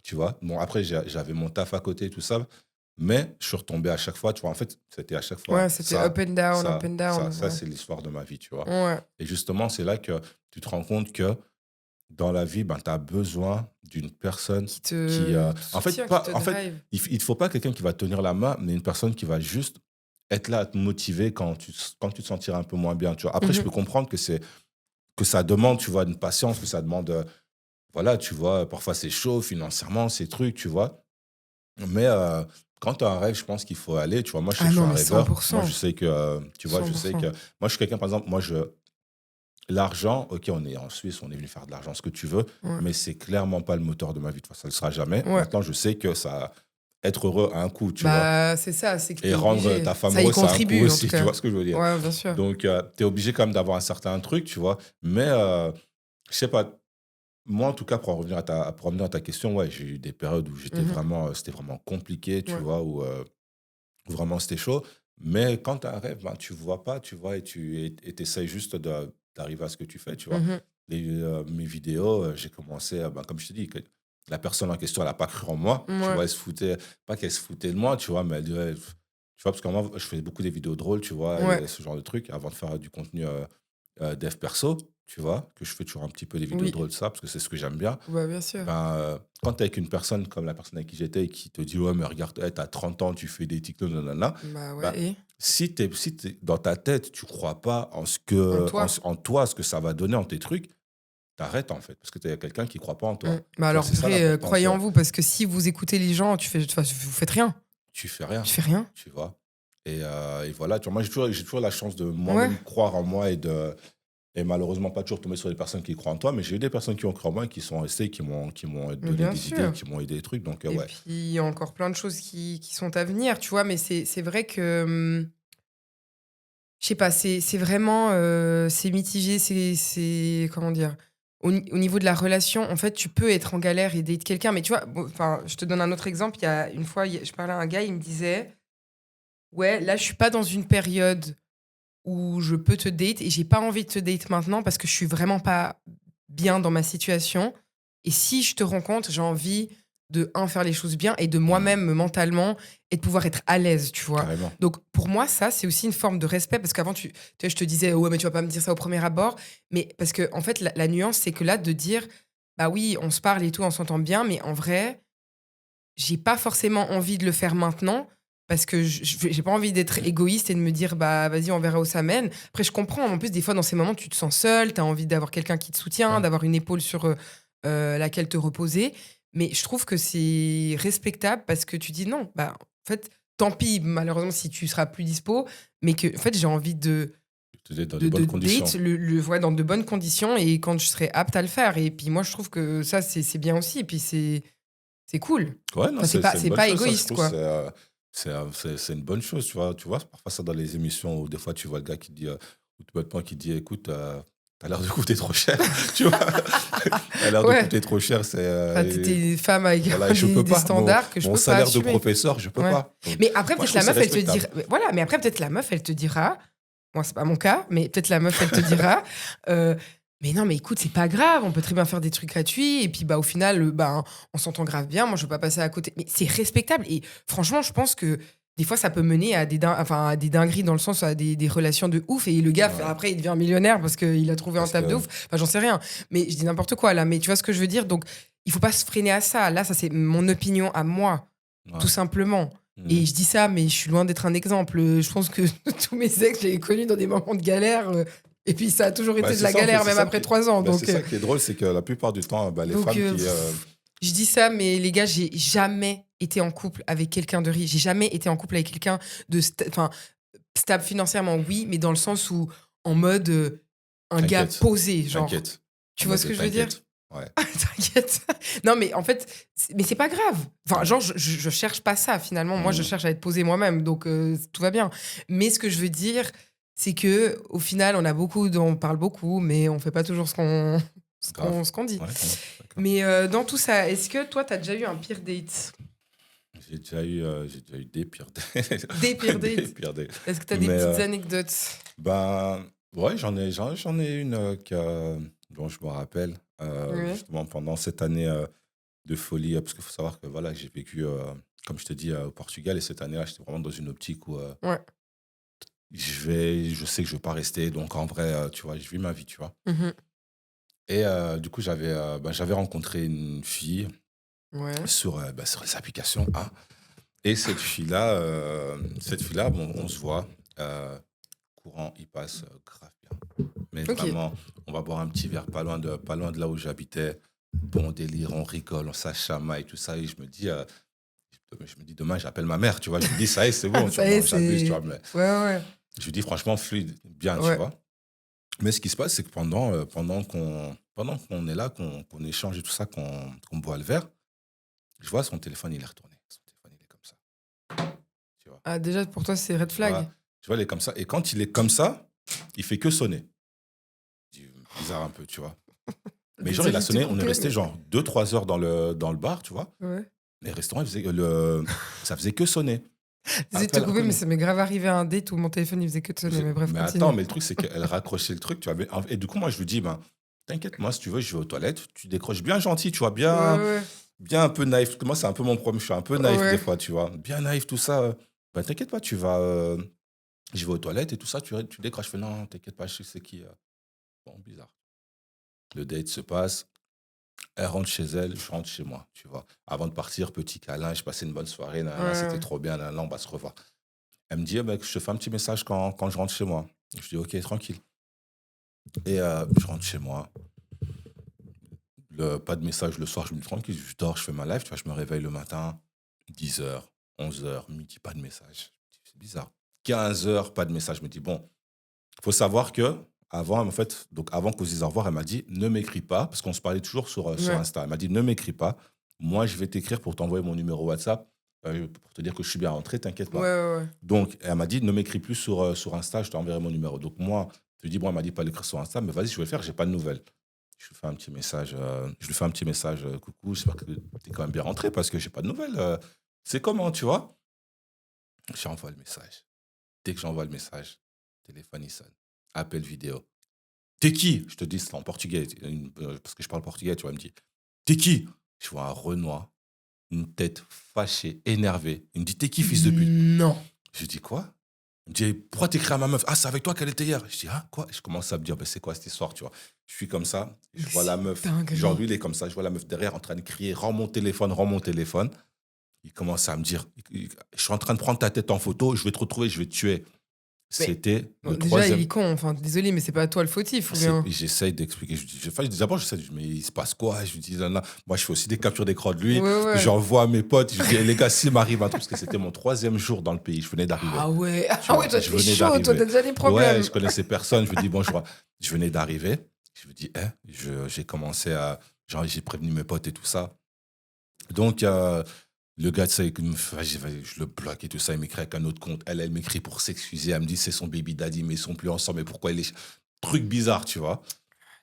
Tu vois? Bon, après, j'avais mon taf à côté, tout ça. Mais je suis retombé à chaque fois. Tu vois, en fait, c'était à chaque fois Ouais, c'était up and down. ça, Ouais. c'est l'histoire de ma vie, tu vois. Ouais. Et justement, c'est là que tu te rends compte que dans la vie, tu as besoin d'une personne Qui qui. te En fait, soutient, qui pas, te en fait, drive. il ne faut pas quelqu'un qui va te tenir la main, mais une personne qui va juste être là à te motiver quand tu te sentiras un peu moins bien. Tu vois. Après, je peux Mhm. comprendre que ça demande, tu vois, une patience, que ça demande. Voilà, tu vois, parfois c'est chaud financièrement, ces trucs, tu vois. Mais quand tu as un rêve, je pense qu'il faut aller. Tu vois, moi, je sais Ah que je suis non, un mais rêveur. Moi, 100%. je sais que, tu vois, je sais 100%. que. Moi, je suis quelqu'un, par exemple, l'argent, ok, on est en Suisse, on est venu faire de l'argent, ce que tu veux, Ouais. mais c'est clairement pas le moteur de ma vie. De toute façon, ça ne le sera jamais. Ouais. Maintenant, je sais que ça, être heureux a un coût, tu vois. Bah, c'est ça, c'est que t'es Et rendre obligé. ta femme Ça y heureuse, ça a un coût contribue, en tout aussi, tu cas. vois ce que je veux dire. Ouais, bien sûr. Donc, tu es obligé quand même d'avoir un certain truc, tu vois. Mais, je sais pas, moi, en tout cas, pour revenir à ta question, ouais, j'ai eu des périodes où Mhm. c'était vraiment compliqué, tu Ouais. vois, où vraiment c'était chaud. Mais quand tu as un rêve, tu vois pas, tu vois, et essaies juste d'arriver à ce que tu fais, tu vois. Mhm. Mes vidéos, j'ai commencé, comme je te dis, que la personne en question, elle n'a pas cru en moi, tu Ouais. vois, elle se foutait, pas qu'elle se foutait de moi, tu vois, mais elle disait, tu vois, parce que moi, je faisais beaucoup des vidéos drôles, tu vois, Ouais. et ce genre de trucs, avant de faire du contenu dev perso, tu vois, que je fais toujours un petit peu des vidéos Oui. drôles, ça, parce que c'est ce que j'aime bien. Bah, bien sûr. Quand tu es avec une personne comme la personne avec qui j'étais et qui te dit, ouais, mais regarde, tu as 30 ans, tu fais des TikTok, nanana, Bah, ben, ouais. Et si dans ta tête, tu crois pas en toi. en toi, ce que ça va donner en tes trucs, t'arrêtes en fait, parce que tu as quelqu'un qui croit pas en Mm. toi. Bah, Tu vois, alors, c'est ça vrai, l'importance. croyez en vous, parce que si vous écoutez les gens, enfin, vous faites rien. Tu fais rien, Tu fais rien. tu vois. Et voilà, tu vois, moi, j'ai toujours la chance de Ouais. moi-même croire en moi et malheureusement pas toujours tomber sur des personnes qui croient en toi, mais j'ai eu des personnes qui ont cru en moi et qui sont restées, qui m'ont Mais donné bien des idées, sûr. qui m'ont aidé des trucs. Donc, Et ouais. puis, il y a encore plein de choses qui sont à venir, tu vois. Mais c'est vrai que, je sais pas, c'est vraiment, c'est mitigé. Comment dire? Au niveau de la relation, en fait, tu peux être en galère et date quelqu'un. Mais tu vois, bon, enfin, je te donne un autre exemple. Il y a une fois, je parlais à un gars, il me disait, ouais, là, je suis pas dans une période où je peux te date et j'ai pas envie de te date maintenant parce que je suis vraiment pas bien dans ma situation. Et si je te rencontre, j'ai envie de, un, faire les choses bien et de Mm, moi-même, mentalement, et de pouvoir être à l'aise, tu vois. carrément. Donc, pour moi, ça, c'est aussi une forme de respect parce qu'avant, tu vois, je te disais, ouais, mais tu vas pas me dire ça au premier abord. Mais parce que, en fait, la nuance, c'est que là, de dire, bah oui, on se parle et tout, on s'entend bien, mais en vrai, j'ai pas forcément envie de le faire maintenant parce que j'ai pas envie d'être égoïste et de me dire bah vas-y on verra où ça mène. Après je comprends, en plus des fois dans ces moments tu te sens seul, tu as envie d'avoir quelqu'un qui te soutient, Ouais. d'avoir une épaule sur laquelle te reposer, mais je trouve que c'est respectable parce que tu dis non, bah en fait tant pis malheureusement si tu seras plus dispo, mais que en fait j'ai envie Tu es dans de bonnes de conditions. date ouais, dans de bonnes conditions et quand je serai apte à le faire et puis moi je trouve que ça c'est bien aussi et puis c'est cool. Ouais, non, Enfin, c'est une c'est bonne pas chose, ça, je égoïste, trouve. quoi. C'est une bonne chose, tu vois. Tu vois, parfois, ça dans les émissions où des fois, tu vois le gars qui dit, ou tout bêtement, qui dit, écoute, t'as l'air de coûter trop cher, tu vois. T'as l'air de Ouais. coûter trop cher, c'est. Enfin, t'es une femme avec Voilà, et je peux des pas. standards que je Mon peux pas salaire de assumer. professeur, je peux Ouais. pas. Donc, Mais après, moi, je peut-être trouve la que c'est meuf, elle te dira. respectable. Voilà, mais après, peut-être la meuf, elle te dira. Moi, c'est pas mon cas, mais peut-être la meuf, elle te dira. euh, mais non, mais écoute, c'est pas grave, on peut très bien faire des trucs gratuits. Et puis, bah, au final, bah, on s'entend grave bien. Moi, je veux pas passer à côté. Mais c'est respectable. Et franchement, je pense que des fois, ça peut mener à à des dingueries dans le sens à des relations de ouf. Et le gars, Ouais. après, il devient millionnaire parce qu'il a trouvé un Parce taf de que. ouf. Enfin, j'en sais rien. Mais je dis n'importe quoi là. Mais tu vois ce que je veux dire? Donc, il faut pas se freiner à ça. Là, ça, c'est mon opinion à moi, tout Ouais. simplement. Et Mhm. je dis ça, mais je suis loin d'être un exemple. Je pense que tous mes ex, j'ai connus dans des moments de galère. Et puis, ça a toujours Bah, été de c'est la ça, en fait. galère, même après 3 ans. C'est ça qui est drôle, c'est que la plupart du temps, les femmes qui. Je dis ça, mais les gars, j'ai jamais été en couple avec quelqu'un de riche. J'ai jamais été en couple avec quelqu'un enfin, stable financièrement, oui, mais dans le sens où, en mode, un gars T'inquiète, posé, genre. t'inquiète. En Tu vois mode ce de que je veux dire? t'inquiète. Ouais. T'inquiète. Non, mais en fait, mais c'est pas grave. Enfin, Ouais. genre, je cherche pas ça finalement. Moi, je Mhm. cherche à être posée moi-même, donc tout va bien. Mais ce que je veux dire, c'est que au final, on parle beaucoup, mais on fait pas toujours Grave. ce qu'on dit. Ouais, ouais, d'accord. Mais dans tout ça, est-ce que toi, t'as déjà eu un pire date? J'ai déjà eu des pires dates. Des pires Des dates? pires dates. Est-ce que t'as des Mais petites anecdotes? ben, Ouais, j'en ai une dont je me rappelle, Ouais. justement pendant cette année de folie, parce qu'il faut savoir que voilà, j'ai vécu, comme je te dis, au Portugal, et cette année-là, j'étais vraiment dans une optique où Ouais. je sais que je ne vais pas rester, donc en vrai, tu vois, je vis ma vie, tu vois. Mhm. Et du coup, j'avais rencontré une fille Ouais. sur les applications, hein. Et cette fille-là, bon, on se voit, courant, il passe grave bien. Mais Ok. vraiment, on va boire un petit verre pas loin de là où j'habitais. Bon délire, on rigole, on s'achamaille, tout ça. Et je me dis, demain, j'appelle ma mère, tu vois. Je me dis, ça y est, c'est bon, tu Ça vois. y est, Non, j'abuse, tu vois. c'est. Mais Ouais, ouais. je lui dis, franchement, fluide, bien, tu Ouais. vois. Mais ce qui se passe, c'est que pendant qu'on est là, qu'on échange et tout ça, qu'on boit le verre, je vois son téléphone, il est retourné. Son téléphone, il est comme ça, tu vois. Ah, déjà, pour toi, c'est red Tu vois, flag. tu vois, il est comme ça. Et quand il est comme ça, il fait que sonner. Je dis, bizarre un peu, tu vois. Mais genre, il a Désolée de te sonné, on est couper, resté mais. genre 2 3 heures dans le bar, tu vois. Ouais. Les restaurants, ça faisait que sonner. Désolée de te couper, mais Appelle. ça m'est grave arrivé à un date où mon téléphone, il faisait que de sonner. Mais bref, Mais continue. attends, mais le truc, c'est qu'elle raccrochait le truc, tu vois. Et du coup, moi, je lui dis, ben, t'inquiète, moi, si tu veux, je vais aux toilettes, tu décroches bien gentil, tu vois, Ouais, bien, ouais, bien un peu naïf. Parce que moi, c'est un peu mon problème, je suis un peu naïf des ouais. fois, tu vois. Bien naïf, tout ça. Ben, t'inquiète pas, je vais aux toilettes et tout ça, tu décroches. Je fais, non, t'inquiète pas, je sais c'est qui. Bon, bizarre. Le date se passe. Elle rentre chez elle, je rentre chez moi, tu vois. Avant de partir, petit câlin, je passais une bonne soirée, nanana, c'était Ouais. trop bien, nanana, on va se revoir. Elle me dit, eh ben, je te fais un petit message quand je rentre chez moi. Je dis, ok, tranquille. Et je rentre chez moi, pas de message le soir, je me dis, tranquille, je dors, je fais ma life, tu vois, je me réveille le matin, 10 h, 11 h, midi, pas de message. C'est bizarre. 15 h, pas de message. Je me dis, bon, il faut savoir que avant, en fait, donc avant qu'on se dise au revoir, elle m'a dit ne m'écris pas, parce qu'on se parlait toujours sur Ouais. Insta. Elle m'a dit ne m'écris pas. Moi, je vais t'écrire pour t'envoyer mon numéro WhatsApp, pour te dire que je suis bien rentré, t'inquiète Ouais, pas. ouais, ouais. Donc, elle m'a dit ne m'écris plus sur Insta, je t'enverrai mon numéro. Donc, moi, je lui dis, bon, elle m'a dit pas l'écrire sur Insta, mais vas-y, je vais le faire, j'ai pas de nouvelles. Je lui fais un petit message, coucou, j'espère que tu es quand même bien rentré parce que j'ai pas de nouvelles. C'est comment, tu vois. J'envoie le message. Dès que j'envoie le message, téléphone il sonne. Appel vidéo. T'es qui? Je te dis, c'est en portugais, parce que je parle portugais, tu vois. Elle me dit, t'es qui? Je vois un Renoir, une tête fâchée, énervée. Il me dit, t'es qui, fils de pute? Non. Je dis, quoi? Il me dit, pourquoi t'écris à ma meuf? Ah, c'est avec toi qu'elle était hier. Je dis, ah, quoi? Je commence à me dire, ben, c'est quoi cette histoire, tu vois? Je suis comme ça, je Mais vois la c'est meuf, genre dinguerie. lui, il est comme ça, je vois la meuf derrière en train de crier, rends mon téléphone, rends mon téléphone. Il commence à me dire, je suis en train de prendre ta tête en photo, je vais te retrouver, je vais te tuer. Mais C'était bon, le déjà, il troisième. est con. Enfin, désolé, mais c'est pas toi le fautif, ou bien. J'essaye d'expliquer. D'abord, je dis, mais il se passe quoi? Je lui dis, non, non. Moi, je fais aussi des captures d'écran de lui. Ouais, ouais. J'envoie à mes potes. Je dis, eh, les gars, s'il m'arrive un truc, parce que c'était mon troisième jour dans le pays. Je venais d'arriver. Ah ouais. Tu Ah ouais, vois, toi, je t'es venais chaud. Toi, d'arriver. t'as déjà des Ouais, problèmes. je connaissais personne. Je lui dis, bonjour. Je venais d'arriver. Je lui dis, j'ai commencé à. Genre, j'ai prévenu mes potes et tout ça. Donc, le gars, tu sais, vas-y, je le bloque et tout ça. Il m'écrit avec un autre compte. Elle m'écrit pour s'excuser. Elle me dit, c'est son baby daddy, mais ils sont plus ensemble. Mais pourquoi il est. Truc bizarre, tu vois.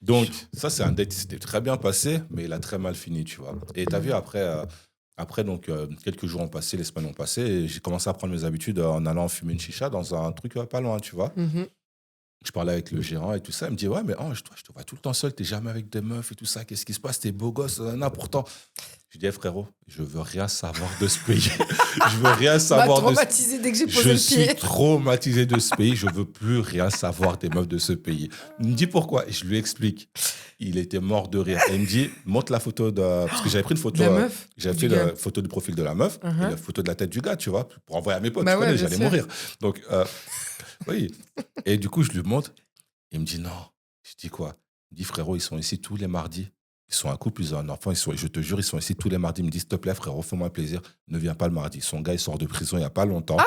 Donc, ça, c'est un date qui s'était très bien passé, mais il a très mal fini, tu vois. Et tu as vu, après donc, quelques jours ont passé, les semaines ont passé, et j'ai commencé à prendre mes habitudes en allant fumer une chicha dans un truc pas loin, tu vois. Mhm. Je parlais avec le gérant et tout ça. Il me dit, ouais, mais Ange, toi, je te vois tout le temps seul, t'es jamais avec des meufs et tout ça. Qu'est-ce qui se passe? T'es beau gosse, pourtant. Je dis, eh, frérot, je veux rien savoir de ce pays. Je veux rien M'a savoir de ce traumatisé dès que j'ai posé Je le suis pied. traumatisé de ce pays. Je veux plus rien savoir des meufs de ce pays. Il me dit pourquoi. Et je lui explique. Il était mort de rire. Et il me dit, montre la photo de. Parce que j'avais pris une De photo. la meuf? J'avais Du fait gars? la photo du profil de la meuf et Mhm. la photo de la tête du gars, tu vois, pour envoyer à mes potes. Bah Tu ouais, connais, bien j'allais sûr. mourir. Donc, oui. Et du coup, je lui montre. Il me dit non. Je dis quoi? Il me dit, frérot, ils sont ici tous les mardis. Ils sont un couple, ils ont un enfant. Je te jure, ils sont ici tous les mardis. Il me dit, s'il te plaît, frérot, fais-moi plaisir. Ne viens pas le mardi. Son gars, il sort de prison il n'y a pas longtemps. Ah,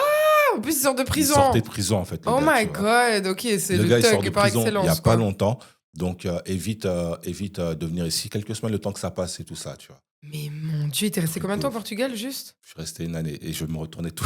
en plus, il sort de Il sortait prison. de prison, en fait, le Oh gars, my tu vois. god. Ok, c'est Le le gars, il sort de thug par prison il n'y a excellence, pas quoi. longtemps. Donc, évite de venir ici quelques semaines, le temps que ça passe et tout ça, tu vois. Mais mon Dieu, il était resté Truc combien de de temps au ouf. Portugal, juste? Je suis resté une année et je me retournais tout.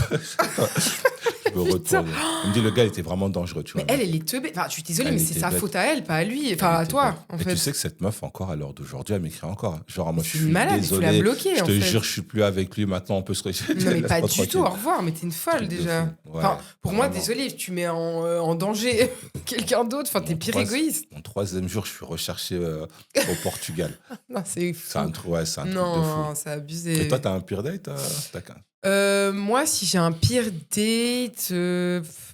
Je me Putain. retournais. Il me dit, le gars, il était vraiment dangereux, tu Mais vois. elle est teubée. Enfin, je suis désolée, Elle mais c'est était sa bête. faute à elle, pas à lui. Enfin, Elle à était toi, bête. en Et fait. tu sais que cette meuf, encore à l'heure d'aujourd'hui, elle m'écrit encore. Genre, moi, je C'est suis une malade, il faut la désolé. bloquer, Je en te fait. jure, je suis plus avec lui. Maintenant, on peut se Non, mais pas laisse-moi du tout, tranquille. au revoir, mais t'es une folle Truc de déjà. fou. Ouais, Enfin, pour moi, vraiment. désolé, tu mets en danger quelqu'un d'autre. Enfin, t'es Mon pire trois- égoïste. Mon troisième jour, je suis recherché au Portugal. Non, c'est C'est un, fou. ouais, c'est un truc de fou. Non, c'est Et toi, abusé. t'as un pire date Moi, si j'ai un pire date,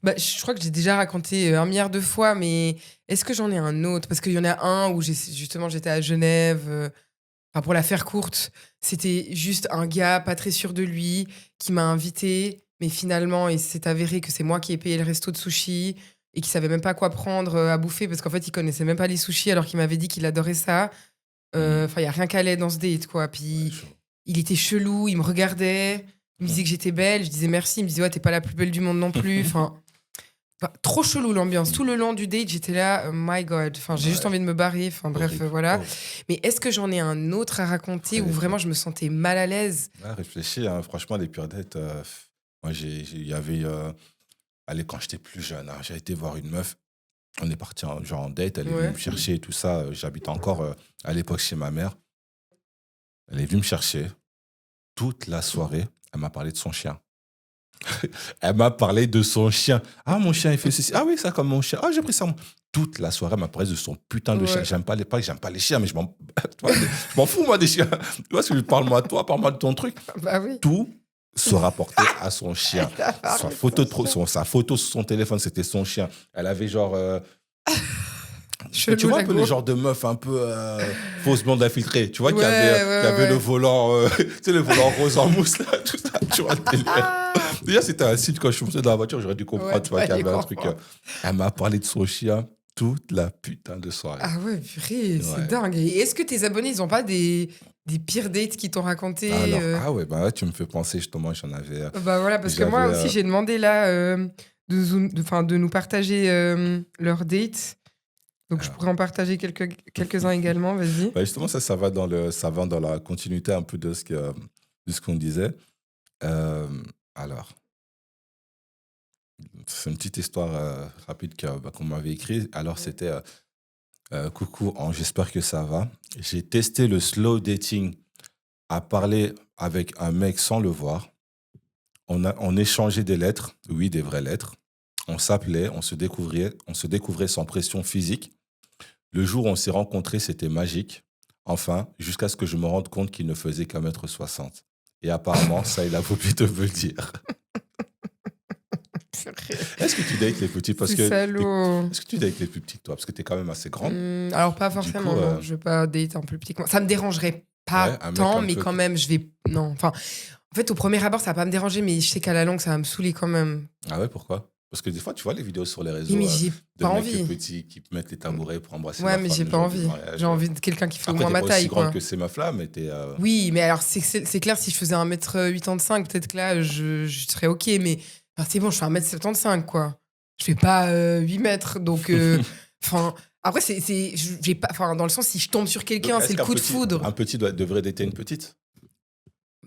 bah, je crois que j'ai déjà raconté 1 milliard de fois, mais est-ce que j'en ai un autre? Parce qu'il y en a un où justement j'étais à Genève. Enfin, pour la faire courte, c'était juste un gars pas très sûr de lui qui m'a invité, mais finalement, il s'est avéré que c'est moi qui ai payé le resto de sushi et qui savait même pas quoi prendre à bouffer parce qu'en fait, il connaissait même pas les sushis alors qu'il m'avait dit qu'il adorait ça. Enfin, il y a rien qu'à aller dans ce date, quoi. Ouais, Puis il était chelou, il me regardait, il me disait que j'étais belle, je disais merci, il me disait ouais, t'es pas la plus belle du monde non plus. Enfin, trop chelou l'ambiance. Tout le long du date, j'étais là, oh my god. Enfin, j'ai juste Ouais. envie de me barrer. Enfin, bref, Horrible. voilà. Horrible. Mais est-ce que j'en ai un autre à raconter où Très vraiment bien. je me sentais mal à l'aise? Ouais, réfléchis, hein, franchement, les pires dates. Moi, il y avait. Allez, quand j'étais plus jeune, hein, j'ai été voir une meuf. On est parti genre en date. Elle est venue Ouais. me chercher et tout ça. J'habitais encore à l'époque chez ma mère. Elle est venue me chercher toute la soirée. Elle m'a parlé de son chien. Elle m'a parlé de son chien. Ah, mon chien, il fait ceci. Ah oui, ça comme mon chien. Ah, j'ai pris ça. Toute la soirée, elle m'a parlé de son putain de chien. Ouais. J'aime pas les chiens, mais je m'en, tu vois, je m'en fous, moi, des chiens. Tu vois, si je parle-moi de toi, parle-moi de ton truc. Bah oui. Tout se rapportait à son chien. Sa photo, sa photo sur son téléphone, c'était son chien. Elle avait genre. Chelou, Tu vois un la peu les go. genres de meufs un peu fausses blondes infiltrées. Tu vois, Ouais, ouais, qui avait ouais. le volant, tu sais, le volant rose en mousse, là, tout ça. Tu vois, le délire. Ah Déjà, c'était un site, quand je suis monté dans la voiture, j'aurais dû comprendre, Ouais, tu vois, qu'il y fallait avait un truc. comprendre. Elle m'a parlé de son chien toute la putain de soirée. Ah ouais, purée, c'est Ouais. dingue. Et est-ce que tes abonnés, ils ont pas des pires dates qui t'ont raconté Alors, ah ouais, bah ouais, tu me fais penser, justement, j'en avais. Bah voilà, parce que moi J'avais, aussi, j'ai demandé là de nous partager leurs dates. Donc, je Ah. pourrais en partager quelques-uns également, vas-y. Bah, justement, ça va ça va dans la continuité un peu de ce qu'on disait. Alors, c'est une petite histoire rapide qu'on m'avait écrite. Alors, c'était coucou, j'espère que ça va. J'ai testé le slow dating à parler avec un mec sans le voir. On échangeait des lettres, oui, des vraies lettres. On s'appelait, on se découvrait sans pression physique. Le jour où on s'est rencontrés, c'était magique. Enfin, jusqu'à ce que je me rende compte qu'il ne faisait qu'un mètre 60. Et apparemment, ça, il a oublié de me le dire. Est-ce que tu dates les petits parce C'est que salaud. Est-ce que tu dates les plus petits, toi? Parce que tu es quand même assez grande. Alors, pas Du forcément, coup, non. Je vais pas date un plus petit que moi. Ça me dérangerait pas ouais, un mec tant, un mais peu. quand même, je vais. Non. Enfin, en fait, au premier abord, ça va pas me déranger, mais je sais qu'à la longue, ça va me saouler quand même. Ah ouais, pourquoi? Parce que des fois, tu vois les vidéos sur les Oui, réseaux mais j'ai de pas mecs envie. petits qui mettent les tabourets pour embrasser Ouais, la mais femme j'ai le pas jour du envie. mariage. J'ai envie de quelqu'un qui fait au Après, moins t'es ma pas taille, aussi grande quoi. que ces meufs-là, mais t'es. Oui, mais alors c'est clair, si je faisais 1m85, peut-être que là, je serais OK, mais enfin, c'est bon, je fais 1m75, quoi. Je fais pas 8 mètres, donc enfin, après, j'ai pas, enfin, dans le sens, si je tombe sur Donc, quelqu'un, c'est est-ce le qu'un coup de petit, foudre. un petit devrait dater une petite?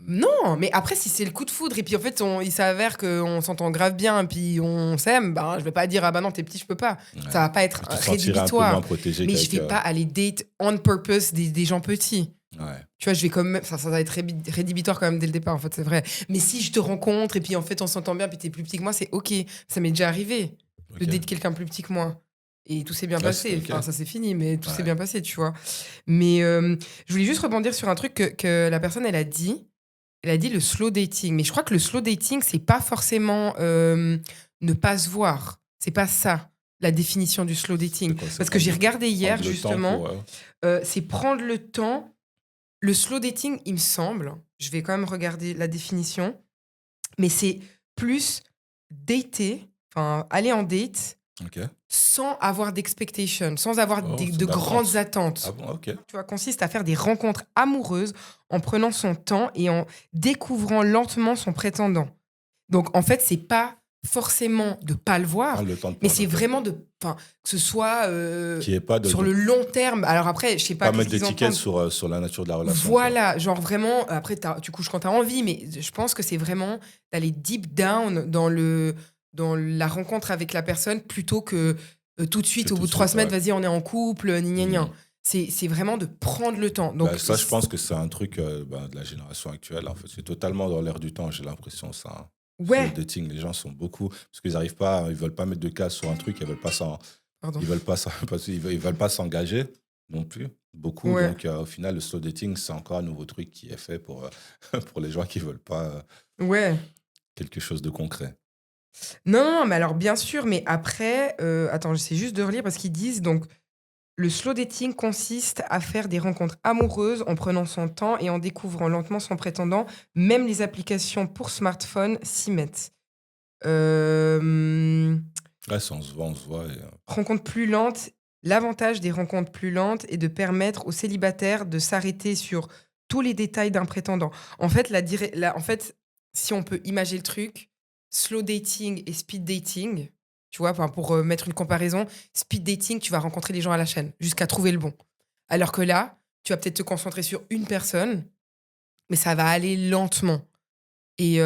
Non, mais après, si c'est le coup de foudre, et puis en fait, il s'avère qu'on s'entend grave bien, et puis on s'aime, ben, je vais pas dire, ah bah non, t'es petit, je peux pas. Ouais. Ça va pas être Tu te sentirais un peu moins rédhibitoire. protégé Mais je qu'avec. vais pas aller date on purpose des gens petits. Ouais. Tu vois, je vais quand même. Ça va être rédhibitoire quand même dès le départ, en fait, c'est vrai. Mais si je te rencontre et puis en fait on s'entend bien, puis t'es plus petit que moi, c'est OK. Ça m'est déjà arrivé de Ok. date quelqu'un plus petit que moi. Et tout s'est bien Ouais, passé. c'était OK. Enfin, ça c'est fini, mais tout s'est Ouais. bien passé, tu vois. Mais je voulais juste rebondir sur un truc que la personne, elle a dit. Elle a dit le slow dating. Mais je crois que le slow dating, c'est pas forcément ne pas se voir. C'est pas ça, la définition du slow dating. C'est quoi, c'est Parce que j'ai prendre- regardé hier, prendre le temps justement. pour, C'est prendre le temps. Le slow dating, il me semble, je vais quand même regarder la définition, mais c'est plus dater, enfin aller en date Ok. sans avoir d'expectation, sans avoir Oh, c'est de d'attente. grandes attentes. Ah bon, ok. Tu vois, consiste à faire des rencontres amoureuses en prenant son temps et en découvrant lentement son prétendant. Donc en fait, c'est pas forcément de pas le voir, Prendre le temps de mais parler, c'est ok. vraiment que ce soit Qu'il n'y ait pas de. sur le long terme. Alors après, je sais pas pas qu'est-ce mettre qu'ils d'étiquette entendent. sur la nature de la relation. Voilà, genre vraiment, après, tu couches quand t'as envie, mais je pense que c'est vraiment d'aller deep down dans la rencontre avec la personne plutôt que tout de suite, Que au tout bout de de 3 suite, semaines, ouais. vas-y, on est en couple, gna gna gna. Mhm. C'est vraiment de prendre le temps. Donc, Bah, ça, je pense que c'est un truc de la génération actuelle. En fait, c'est totalement dans l'air du temps, j'ai l'impression, ça. Hein. Ouais. Slow dating, les gens sont beaucoup. Parce qu'ils arrivent pas, ils veulent pas mettre de cases sur un truc, Pardon. ils veulent pas s'engager non plus. Beaucoup. Ouais. Donc, au final, le slow dating, c'est encore un nouveau truc qui est fait pour, pour les gens qui veulent pas Ouais. quelque chose de concret. Non, mais alors bien sûr, mais après, attends, j'essaie juste de relire parce qu'ils disent donc le slow dating consiste à faire des rencontres amoureuses en prenant son temps et en découvrant lentement son prétendant. Même les applications pour smartphone s'y mettent. Euh, Ouais, si on se voit. rencontres plus lentes. L'avantage des rencontres plus lentes est de permettre aux célibataires de s'arrêter sur tous les détails d'un prétendant. En fait, en fait, si on peut imaginer le truc, slow dating et speed dating, tu vois, enfin, pour mettre une comparaison, speed dating, tu vas rencontrer les gens à la chaîne jusqu'à trouver le bon. Alors que là, tu vas peut-être te concentrer sur une personne, mais ça va aller lentement. Et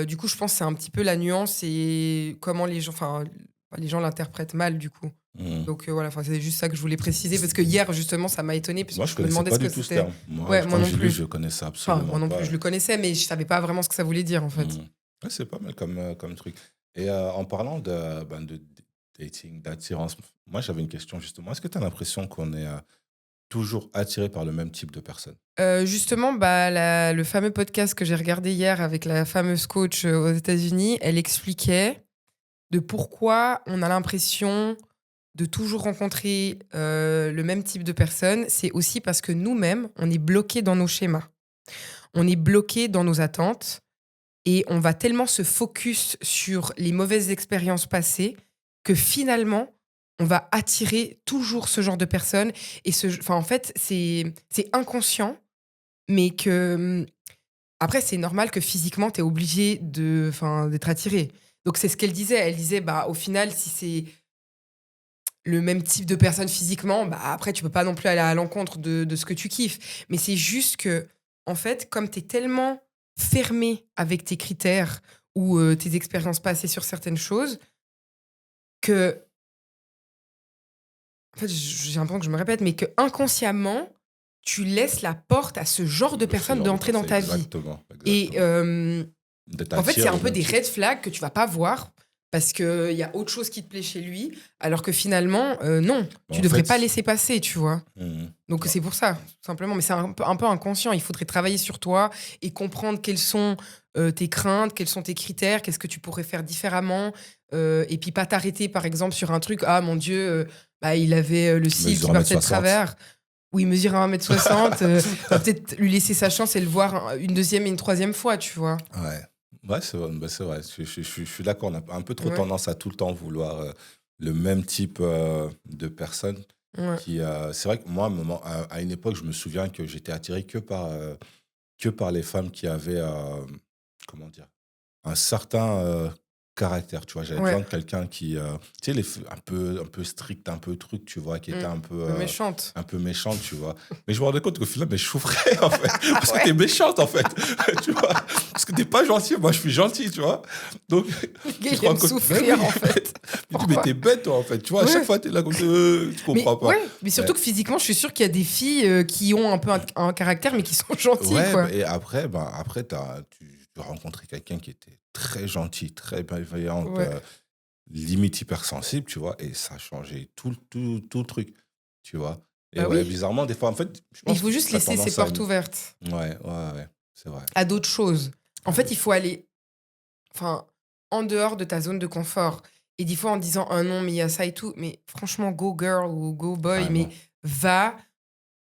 du coup, je pense que c'est un petit peu la nuance et comment les gens l'interprètent mal, du coup. Mhm. Donc voilà, c'est juste ça que je voulais préciser parce que hier justement ça m'a étonné parce Moi, que je je me connaissais demandais pas ce que du tout ce c'était. terme. Moi, Ouais, moi quand non j'ai lu, plus. je connaissais Enfin, absolument moi non pas. plus, je le connaissais mais je savais pas vraiment ce que ça voulait dire en fait. Ouais, c'est pas mal comme truc. Et en parlant de dating, d'attirance, moi, j'avais une question justement. Est-ce que tu as l'impression qu'on est toujours attiré par le même type de personne? Justement, bah, le fameux podcast que j'ai regardé hier avec la fameuse coach aux États-Unis, elle expliquait de pourquoi on a l'impression de toujours rencontrer le même type de personne. C'est aussi parce que nous-mêmes, on est bloqués dans nos schémas. On est bloqués dans nos attentes. Et on va tellement se focus sur les mauvaises expériences passées que finalement, on va attirer toujours ce genre de personnes. Et en fait, c'est inconscient, mais que après, c'est normal que physiquement, tu es obligé d'être attiré. Donc, c'est ce qu'elle disait. Elle disait, bah, au final, si c'est le même type de personne physiquement, bah, après, tu peux pas non plus aller à l'encontre de ce que tu kiffes. Mais c'est juste que, en fait, comme tu es tellement fermé avec tes critères ou tes expériences passées sur certaines choses, que, en fait, j'ai l'impression que je me répète, mais que inconsciemment, tu laisses la porte à ce genre de Ce personne genre de d'entrer dans personne, ta vie. exactement. Et en fait, c'est T'attires un au peu même des type. red flags que tu vas pas voir parce qu'il y a autre chose qui te plaît chez lui, alors que finalement, non, Mais tu en devrais fait, pas laisser passer, tu vois. Donc non. c'est pour ça, tout simplement. Mais c'est un peu inconscient. Il faudrait travailler sur toi et comprendre quelles sont tes craintes, quels sont tes critères, qu'est-ce que tu pourrais faire différemment. Et puis pas t'arrêter, par exemple, sur un truc. Ah mon Dieu, bah, il avait le cil qui Mesure partait de 1,60 m. travers. Ou il mesure 1,60 m. Va peut-être lui laisser sa chance et le voir une deuxième et une troisième fois, tu vois. Ouais. Ouais, c'est vrai. Bah, c'est vrai. Je suis d'accord. On a un peu trop Ouais. tendance à tout le temps vouloir le même type de personne. Ouais. C'est vrai que moi, à une époque, je me souviens que j'étais attiré que par les femmes qui avaient, comment dire, un certain caractère, tu vois. J'avais Ouais. besoin de quelqu'un qui, tu sais, un peu strict, un peu truc, tu vois, qui était Méchante. un peu méchante, tu vois. Mais je me rendais compte qu'au final, mais je souffrais, en fait. Parce que t'es méchante, en fait. Tu vois. Parce que t'es pas gentil. Moi, je suis gentil, tu vois. Donc, Le tu gars, te il rends aime compte. souffrir, Mais oui. en fait. Mais Pourquoi t'es bête, toi, en fait. Tu vois, à Ouais. chaque fois, t'es là comme ça, tu Mais comprends pas. ouais, mais surtout que physiquement, je suis sûre qu'il y a des filles qui ont un peu un caractère, mais qui sont gentilles, Ouais, quoi. et après, tu as rencontré quelqu'un qui était très gentil, très bienveillante, Ouais. limite hypersensible, tu vois, et ça a changé tout le truc, tu vois. Et Bah ouais, oui. bizarrement, des fois, en fait, je Il pense faut que juste tu as laisser ses tendance à... portes ouvertes Ouais, c'est vrai. à d'autres choses. En À fait, il d'autres faut aller en dehors de ta zone de confort. Et des fois, en disant, oh non, mais il y a ça et tout. Mais franchement, go girl ou go boy, mais Carrément. va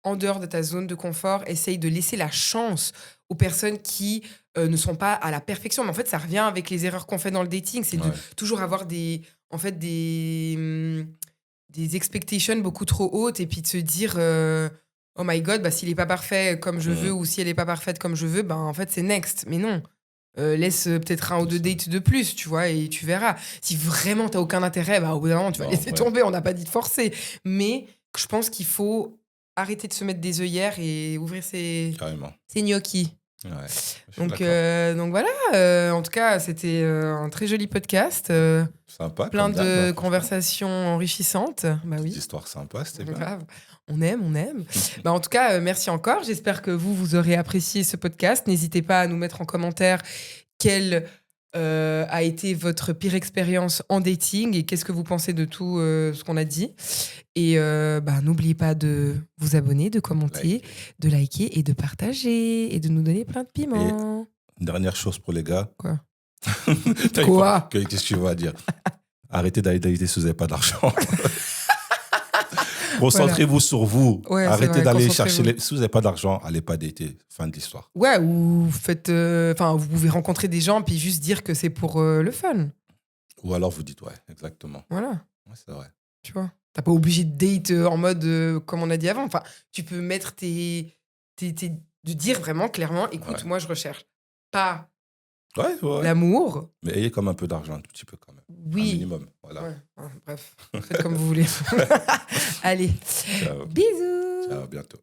en dehors de ta zone de confort, essaye de laisser la chance aux personnes qui ne sont pas à la perfection. Mais en fait, ça revient avec les erreurs qu'on fait dans le dating. C'est de Ouais. toujours avoir des expectations beaucoup trop hautes et puis de se dire oh my god, bah, s'il est pas parfait comme je veux Mhm. ou si elle est pas parfaite comme je veux, ben en fait, c'est next. Mais non. Laisse peut-être un ou deux Ça. dates de plus, tu vois, et tu verras. Si vraiment t'as aucun intérêt, bah, au bout d'un moment, tu vas Non, laisser ouais, tomber. On n'a pas dit de forcer. Mais je pense qu'il faut arrêter de se mettre des œillères et ouvrir carrément. ses gnocchis. Ouais, je suis d'accord. Donc voilà, en tout cas, c'était un très joli podcast. Sympa, Plein comme d'hab, de franchement. conversations enrichissantes. Bah Petite oui. histoire sympa, c'était bien. Grave. On aime. Bah, en tout cas, merci encore. J'espère que vous aurez apprécié ce podcast. N'hésitez pas à nous mettre en commentaire quel a été votre pire expérience en dating et qu'est-ce que vous pensez de tout ce qu'on a dit. Et n'oubliez pas de vous abonner, de commenter, de liker et de partager et de nous donner plein de piments. Une dernière chose pour les gars. Quoi? Quoi? Qu'est-ce que tu vas dire? Arrêtez d'aller dater si vous n'avez pas d'argent. Concentrez-vous sur vous. Ouais, arrêtez d'aller chercher... Si vous n'avez pas d'argent, allez pas dater. Fin de l'histoire. Ouais, ou faites... vous pouvez rencontrer des gens puis juste dire que c'est pour le fun. Ou alors vous dites, ouais, exactement. Voilà. Ouais, c'est vrai. Tu vois? T'as pas obligé de date en mode, comme on a dit avant. Enfin, tu peux mettre de dire vraiment clairement, écoute, moi je recherche pas l'amour. Mais ayez comme un peu d'argent, un tout petit peu quand même. Oui. Un minimum, voilà. Ouais. Bref, faites comme vous voulez. Allez. Ciao. Bisous. Ciao, à bientôt.